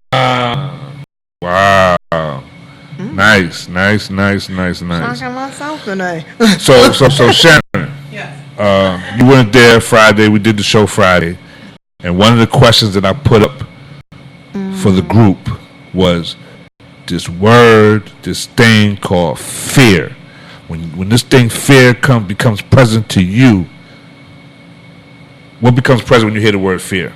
Nice. Talking myself today. So Sharon, you weren't there Friday. We did the show Friday, and one of the questions that I put up for the group was this thing called fear. When this thing fear becomes present to you, what becomes present when you hear the word fear?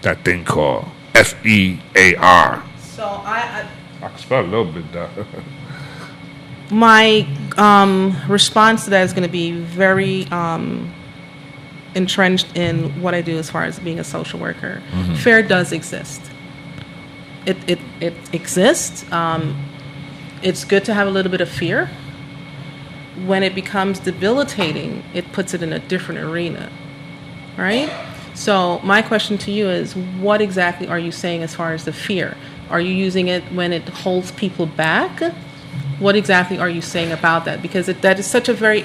That thing called FEAR. So I can spell a little bit, though. my response to that is going to be very entrenched in what I do as far as being a social worker. Mm-hmm. Fear does exist. It exists. It's good to have a little bit of fear. When it becomes debilitating, it puts it in a different arena, right? So my question to you is, what exactly are you saying as far as the fear? Are you using it when it holds people back? What exactly are you saying about that? Because that is such a very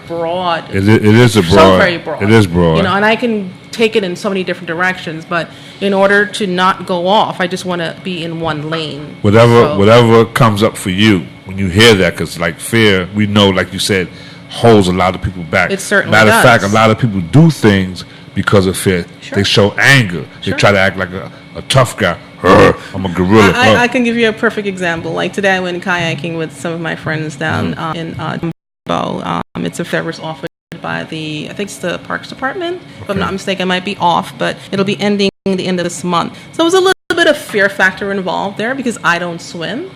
broad. It is a broad. So very broad. It is broad. You know, and I can take it in so many different directions, but in order to not go off, I just want to be in one lane. Whatever comes up for you when you hear that, because like fear, we know, like you said, holds a lot of people back. It certainly Matter of does. fact, a lot of people do things because of fear. Sure. They show anger. They Sure. try to act like a tough guy. I'm a gorilla. I can give you a perfect example. Like today, I went kayaking with some of my friends down in Dumbo. It's a fair was offered by I think it's the Parks Department. If I'm not mistaken, I might be off, but it'll be ending the end of this month. So there was a little bit of fear factor involved there because I don't swim.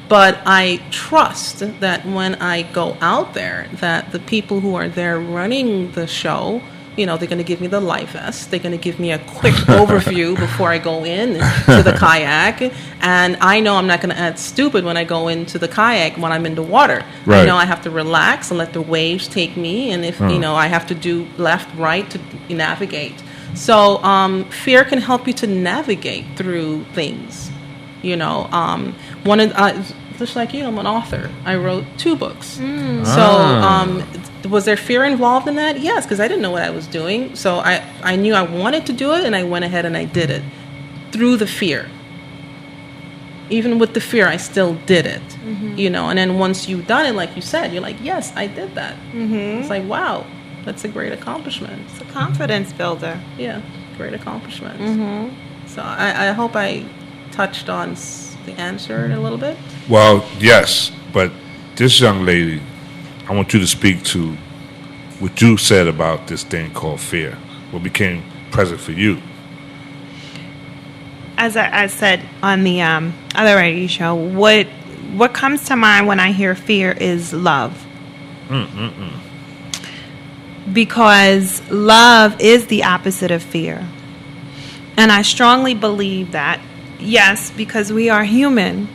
But I trust that when I go out there, that the people who are there running the show, you know, they're going to give me the life vest. They're going to give me a quick overview before I go in to the kayak. And I know I'm not going to act stupid when I go into the kayak when I'm in the water. Right. I know I have to relax and let the waves take me. And if, you know, I have to do left, right to navigate. So fear can help you to navigate through things. You know, just like you, I'm an author. I wrote 2 books. So, was there fear involved in that? Yes, because I didn't know what I was doing. So I knew I wanted to do it, and I went ahead and I did it through the fear. Even with the fear, I still did it. You know, and then once you've done it, like you said, you're like, yes, I did that. It's like, wow, that's a great accomplishment. It's a confidence builder. Yeah, great accomplishment. So I hope I touched on the answer a little bit. Well, yes, but this young lady, I want you to speak to what you said about this thing called fear. What became present for you? As I said on the other radio show, what comes to mind when I hear fear is love. Because love is the opposite of fear. And I strongly believe that, yes, because we are human,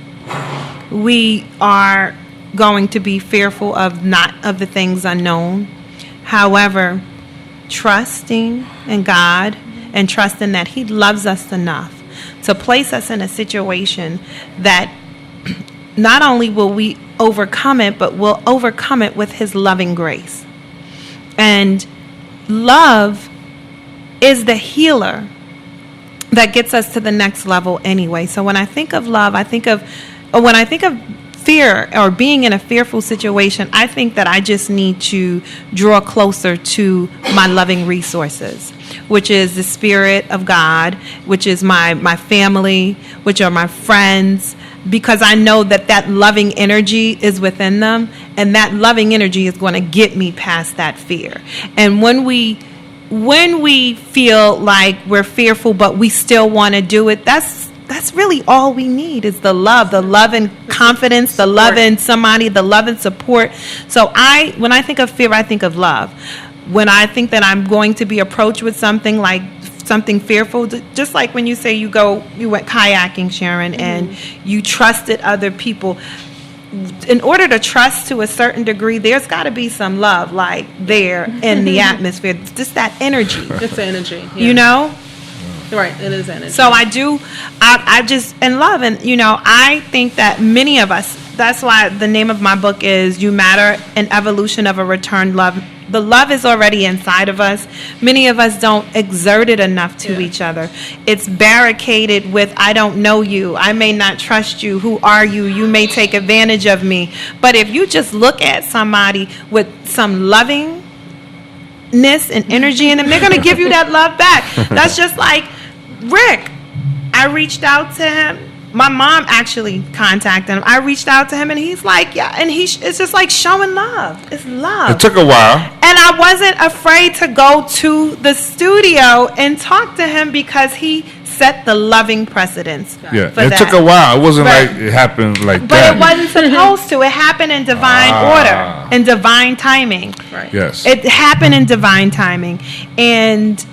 we are going to be fearful of the things unknown. However, trusting in God and trusting that He loves us enough to place us in a situation that not only will we overcome it, but we'll overcome it with His loving grace. And love is the healer that gets us to the next level anyway. So when I think of love, when I think of fear or being in a fearful situation, I think that I just need to draw closer to my loving resources, which is the Spirit of God, which is my family, which are my friends, because I know that loving energy is within them, and that loving energy is going to get me past that fear. And when we feel like we're fearful but we still want to do it, that's really all we need is the love and confidence, the love in somebody, the love and support. So when I think of fear, I think of love. When I think that I'm going to be approached with something like something fearful, just like when you say you went kayaking, Sharon, and you trusted other people. In order to trust to a certain degree, there's got to be some love, like there in the atmosphere. Just that energy. It's energy. Yeah. You know? Right, it is energy. So I just, in love, and, I think that many of us, that's why the name of my book is You Matter, an Evolution of a Returned Love. The love is already inside of us. Many of us don't exert it enough to each other. It's barricaded with, I don't know you. I may not trust you. Who are you? You may take advantage of me. But if you just look at somebody with some lovingness and energy in them, they're going to give you that love back. That's just like Rick. I reached out to him. My mom actually contacted him. I reached out to him, and he's like, yeah, and it's just like showing love. It's love. It took a while. And I wasn't afraid to go to the studio and talk to him because he set the loving precedence. Yeah, for it that. took a while. It wasn't But- like it happened like But that. it wasn't supposed to. It happened in divine order, in divine timing. Right. Yes. It happened in divine timing. And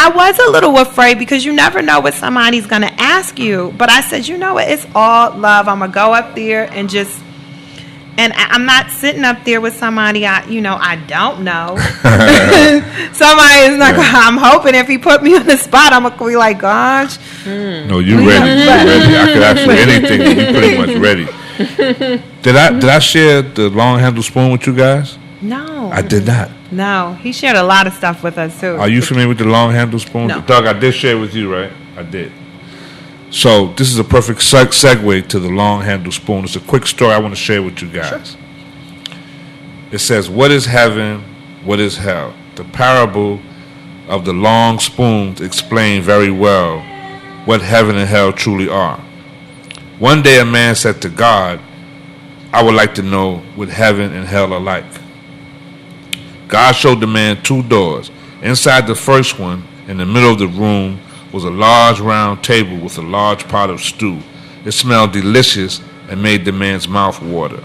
I was a little afraid because you never know what somebody's going to ask you. But I said, you know what? It's all love. I'm going to go up there and just... And I'm not sitting up there with somebody I don't know. Somebody is not. I'm hoping if he put me on the spot, I'm gonna be like, gosh. No, you ready. You ready. I could ask you anything. You pretty much ready. Did I share the long handle spoon with you guys? No, I did not. No, he shared a lot of stuff with us too. Are you familiar with the long handle spoon? No. Doug, I did share with you, right? I did. So this is a perfect segue to the long handle spoon. It's a quick story I want to share with you guys. Sure. It says, what is heaven? What is hell? The parable of the long spoons explain very well what heaven and hell truly are. One day a man said to God, I would like to know what heaven and hell are like. God showed the man 2 doors. Inside the first one, in the middle of the room, was a large round table with a large pot of stew. It smelled delicious and made the man's mouth water.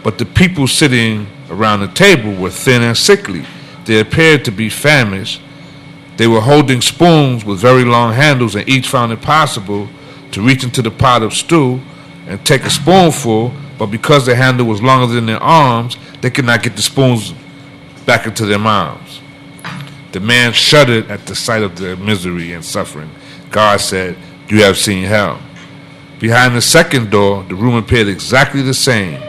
But the people sitting around the table were thin and sickly. They appeared to be famished. They were holding spoons with very long handles, and each found it possible to reach into the pot of stew and take a spoonful, but because the handle was longer than their arms, they could not get the spoons back into their mouths. The man shuddered at the sight of their misery and suffering. God said, you have seen hell. Behind the second door, the room appeared exactly the same.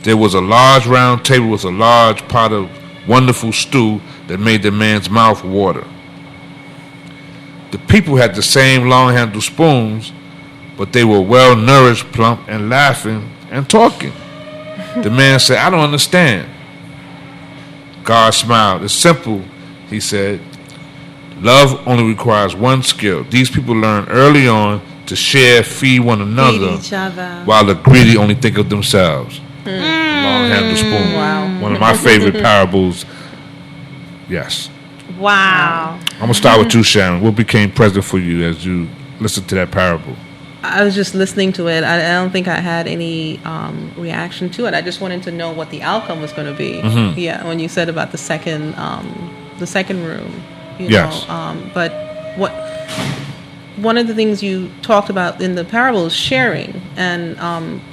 There was a large round table with a large pot of wonderful stew that made the man's mouth water. The people had the same long-handled spoons, but they were well-nourished, plump, and laughing and talking. The man said, I don't understand. God smiled. It's simple, he said. Love only requires one skill. These people learn early on to share, feed one another, Feed each other. while the greedy only think of themselves. The long-handled spoon. Wow. One of my favorite parables. Yes. Wow. I'm going to start with you, Sharon. What became present for you as you listened to that parable? I was just listening to it. I don't think I had any reaction to it. I just wanted to know what the outcome was going to be. Mm-hmm. Yeah, when you said about the second room, you Yes. know. But one of the things you talked about in the parable is sharing, and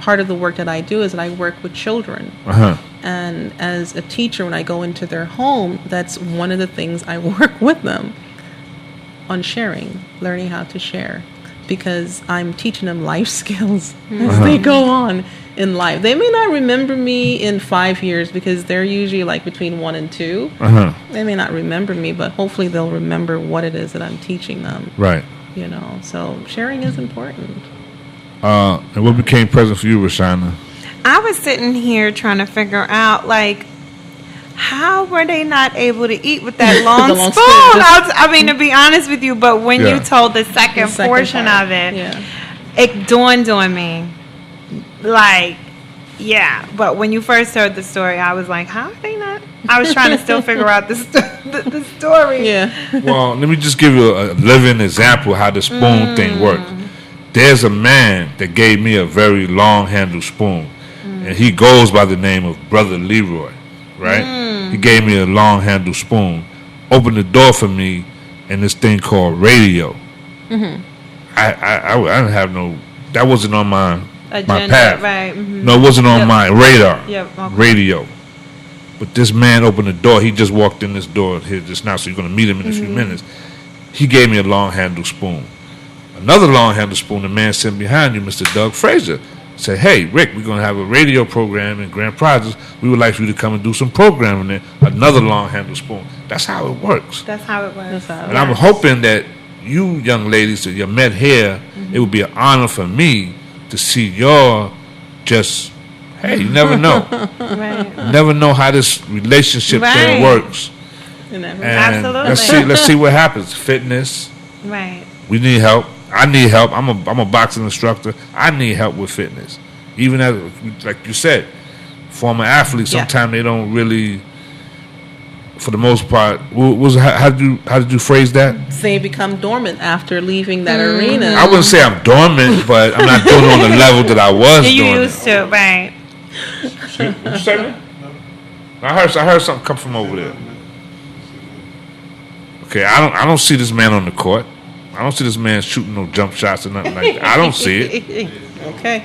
part of the work that I do is that I work with children. Uh-huh. And as a teacher, when I go into their home, that's one of the things I work with them on sharing, learning how to share, because I'm teaching them life skills as they go on in life. They may not remember me in 5 years because they're usually like between 1 and 2. Uh-huh. They may not remember me, but hopefully they'll remember what it is that I'm teaching them. Right. You know, so sharing is important. And what became present for you, Rashana? I was sitting here trying to figure out, like, how were they not able to eat with that long, The long spoon? spoon. I mean, to be honest with you, but when Yeah. you told the second portion part, of it, yeah. it dawned on me. Like, yeah. But when you first heard the story, I was like, how are they not? I was trying to still figure out the story. Yeah. Well, let me just give you a living example of how the spoon thing works. There's a man that gave me a very long-handled spoon, and he goes by the name of Brother Leroy, right? He gave me a long-handled spoon, opened the door for me in this thing called radio. I didn't have no, that wasn't on my Agenda, path. right? Mhm. No, it wasn't on Yep. my radar. Yep, okay. Radio. But this man opened the door. He just walked in this door here just now, so you're going to meet him in a few minutes. He gave me a long-handled spoon. Another long-handled spoon, the man sitting behind you, Mr. Doug Frazier, said, hey, Rick, we're going to have a radio program in Grand Projects. We would like for you to come and do some programming there. Another long-handled spoon. That's how it works. That's how it works. And I'm hoping that you young ladies that you met here, it would be an honor for me to see y'all just, hey, you never know. Right. You never know how this relationship thing Right. works. You know. And Absolutely. let's see what happens. Fitness. Right. We need help. I need help. I'm a boxing instructor. I need help with fitness. Even as, like you said, former athletes, Yeah. sometimes they don't really, for the most part, how did you phrase that? They become dormant after leaving that arena. I wouldn't say I'm dormant, but I'm not doing it on the level that I was You doing. used to, right? What you say, man? I heard something come from over there. Okay, I don't see this man on the court. I don't see this man shooting no jump shots or nothing like that. I don't see it. Okay.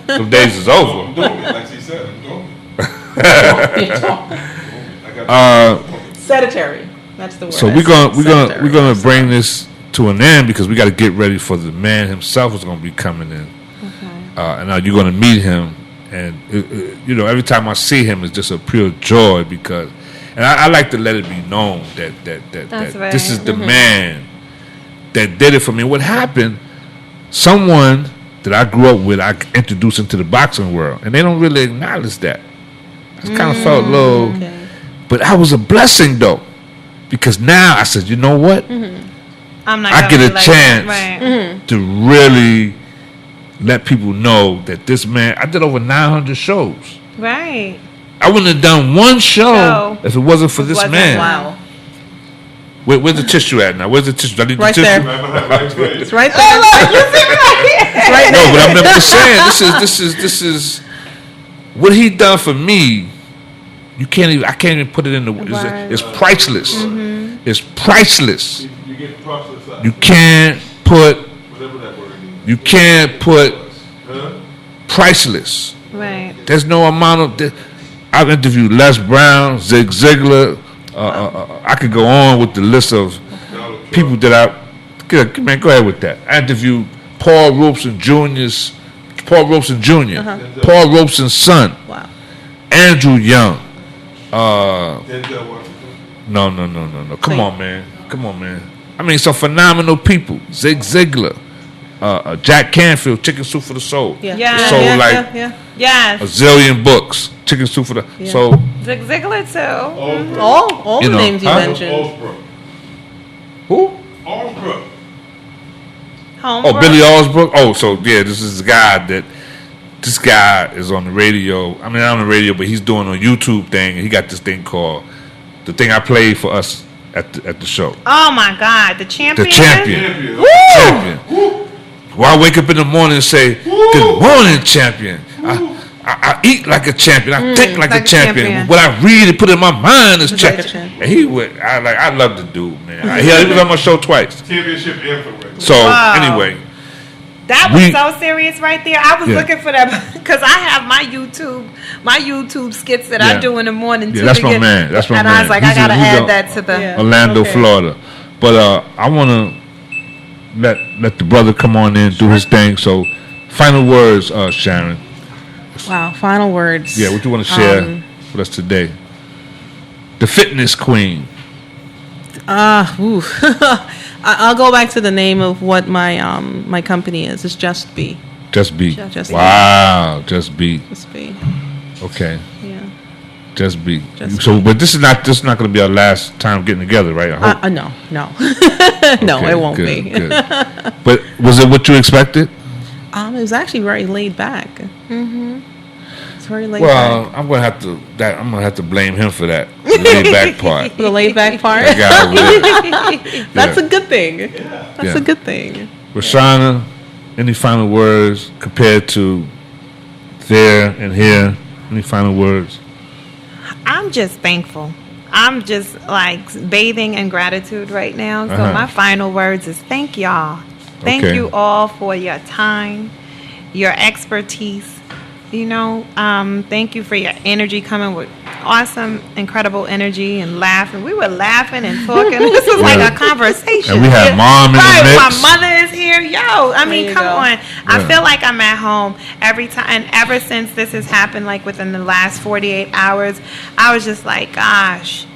Those days is over. Like she said, I'm doing it. Sedentary. That's the word. So we're gonna bring this to an end because we got to get ready for the man himself who's gonna be coming in. And now you're gonna meet him, and every time I see him, it's just a pure joy because, and I like to let it be known that That's right. this is the man that did it for me. What happened? Someone that I grew up with, I introduced into the boxing world, and they don't really acknowledge that. I kind of felt a little, but I was a blessing though, because now I said, you know what? I'm not. I gonna get be a like chance that. Right. to really let people know that this man. I did over 900 shows. Right. I wouldn't have done one show No. if it wasn't for this Wasn't. man. Wow. Where's the tissue at now? Where's the tissue? Do I need Right the tissue? there. It's right there. It's right No, there. but I'm just saying this is what he done for me. You can't even. I can't even put it in the. Right. It's priceless. It's priceless. You get processed out. You can't put. Whatever that word is. You can't put Huh? priceless. Right. There's no amount of. I've interviewed Les Brown, Zig Ziglar. I could go on with the list of people that I. Good, man, go ahead with that. I interviewed Paul Robeson Jr.'s Paul Robeson junior Paul Robeson's son, Wow. Andrew Young. No. Come on, man. I mean, some phenomenal people. Zig Ziglar, Jack Canfield, Chicken Soup for the Soul. Yeah. Yeah. So, yeah, like, yeah, yeah. Yes. a zillion books. Chicken Soup for the So, Zig Ziglar too. All You the know, names you huh? mentioned. who? Allsbrook. Homebrew. Oh, Billy Allsbrook. Oh, so yeah, this is the guy that. This guy is on the radio. I mean, not on the radio, but he's doing a YouTube thing, and he got this thing called the thing I played for us at the show. Oh my God, the champion. The champion. Champion. Well, I wake up in the morning and say, "Good morning, champion." I eat like a champion. I think like a champion. What I read and put in my mind is champion. And he would. I love the dude, man. He was on my show twice. Championship anthem. So anyway, That was so serious right there. I was looking for that because I have my YouTube skits that I do in the morning too. That's my man. That's my and man. I was like, I gotta add that to the Orlando, Florida. But I want to let the brother come on in and do his thing. So, final words, Sharon. Wow. Final words. Yeah, what you want to share with us today? The fitness queen. I'll go back to the name of what my my company is. It's Just Be. Just Be. Just wow. Just Be. Just Be. Okay. Yeah. Just Be. Just So, but this is not going to be our last time getting together, right? I hope. No. No, it won't good, be. Good. But was it what you expected? It was actually very laid back. Mm-hmm. It's very laid Well, back. I'm gonna have to blame him for that. The laid back part. The laid back part. That guy over there. That's Yeah. a good thing. That's Yeah. a good thing. Rashana, any final words compared to there and here? Any final words? I'm just thankful. I'm just like bathing in gratitude right now. So Uh-huh. my final words is thank y'all. Thank Okay. you all for your time, your expertise. Thank you for your energy coming with awesome, incredible energy and laughing. We were laughing and talking. This was like a conversation. And we had Mom in the mix. My mother is here. I mean, you come go. on. I feel like I'm at home every time. And ever since this has happened, like within the last 48 hours, I was just like, gosh,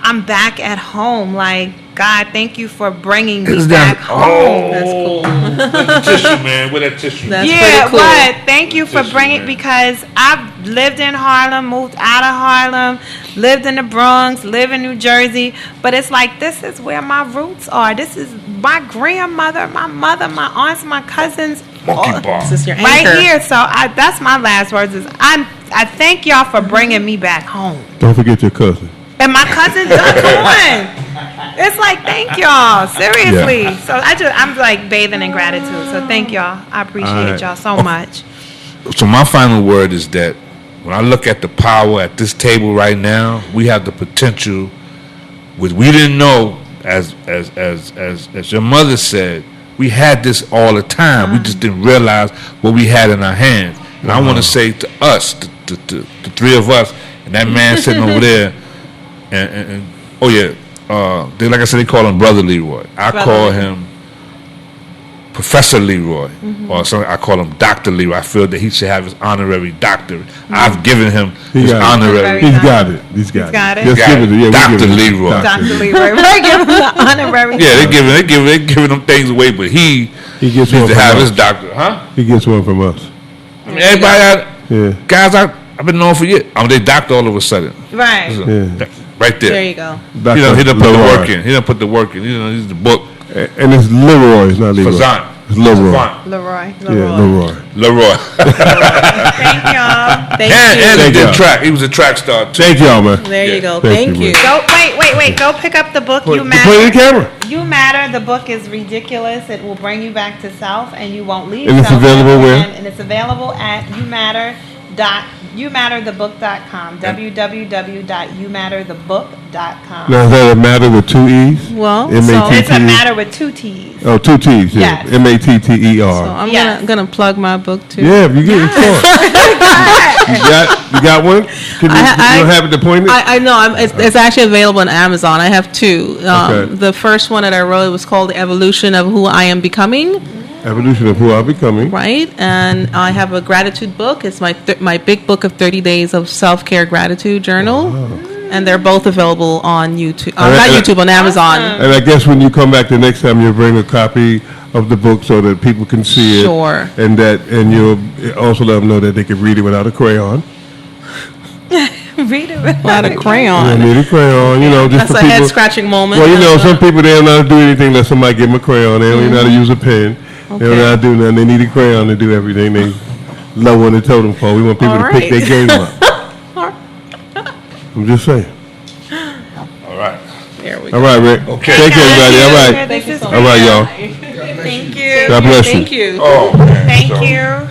I'm back at home. Like, God, thank you for bringing me back home. That's cool. The tissue, man. Where that tissue? That's Yeah, pretty cool. but thank you for Tissue, bringing man. because I've lived in Harlem, moved out of Harlem, lived in the Bronx, live in New Jersey. But it's like this is where my roots are. This is my grandmother, my mother, my aunts, my cousins. Monkey bar. This is your anchor. Right here. So that's my last words. Is I thank y'all for bringing me back home. Don't forget your cousin. And my cousin, come on. It's like, thank y'all. Seriously. Yeah. So I'm like bathing in gratitude. So thank y'all. I appreciate y'all so much. So my final word is that when I look at the power at this table right now, we have the potential, which we didn't know, as your mother said, we had this all the time. We just didn't realize what we had in our hands. And I want to say to us, the three of us, and that man sitting over there, and oh yeah, like I said, they call him Brother Leroy. I call him Professor Leroy, or something. I call him Dr. Leroy. I feel that he should have his honorary doctorate. I've given him his got it. honorary. He's got it. He's got it. Just give it. Yeah, we Dr. give it. Leroy. Dr. Leroy. Right, give him the honorary. Yeah, they giving them things away, but he gets needs one to from have us. his doctorate, huh? He gets one from us. I mean, everybody, Yeah. guys, I've been known for years. They doctor all of a sudden. Right. Yeah. Right there. There you go. He done put the work in. He done put the work in. He's the book. And it's Leroy. It's not Leroy. Fazant. It's Leroy. Fazant. Leroy. Yeah, Leroy. Leroy. Thank y'all. Thank and you. he Thank did y'all. track. He was a track star too. Thank y'all, man. There you go. Thank Thank you, you. Go wait. Go pick up the book. You Put it in matter. the camera. You matter. The book is ridiculous. It will bring you back to self, and you won't leave. And it's self available ever where? again. And it's available at youmatterthebook.com. www.youmatterthebook.com. Now, is that a matter with two E's? Well, It's a M-A-T-T-E? matter with two T's. Oh, two T's. Yeah. Yes. So M-A-T-T-E-R. I'm Yes. gonna plug my book too. Yeah, you get it. You got one? Can you, I- you don't have it to point it? I know. It's actually available on Amazon. I have two. Okay. The first one that I wrote was called "The Evolution of Who I Am Becoming," Evolution of Who I'm Becoming. Right, and I have a gratitude book. It's my big book of 30 days of self-care gratitude journal, and they're both available on YouTube. Not YouTube, on Amazon. And I guess when you come back the next time, you'll bring a copy of the book so that people can see it. Sure. And you'll also let them know that they can read it without a crayon. Read it. Without a crayon. They need a crayon, just That's for a people. head-scratching moment. Well, some people, they don't know how to do anything unless somebody give them a crayon. They don't even know how to use a pen. They don't know how to do nothing. They need a crayon to do everything. They low on the totem pole. We want people to pick their game up. I'm just saying. All right. There we go. All right, Rick. Okay. Thank you, everybody. All right. This is All right, y'all. Thank you. God bless you. Thank you. Oh, man. Thank So- you.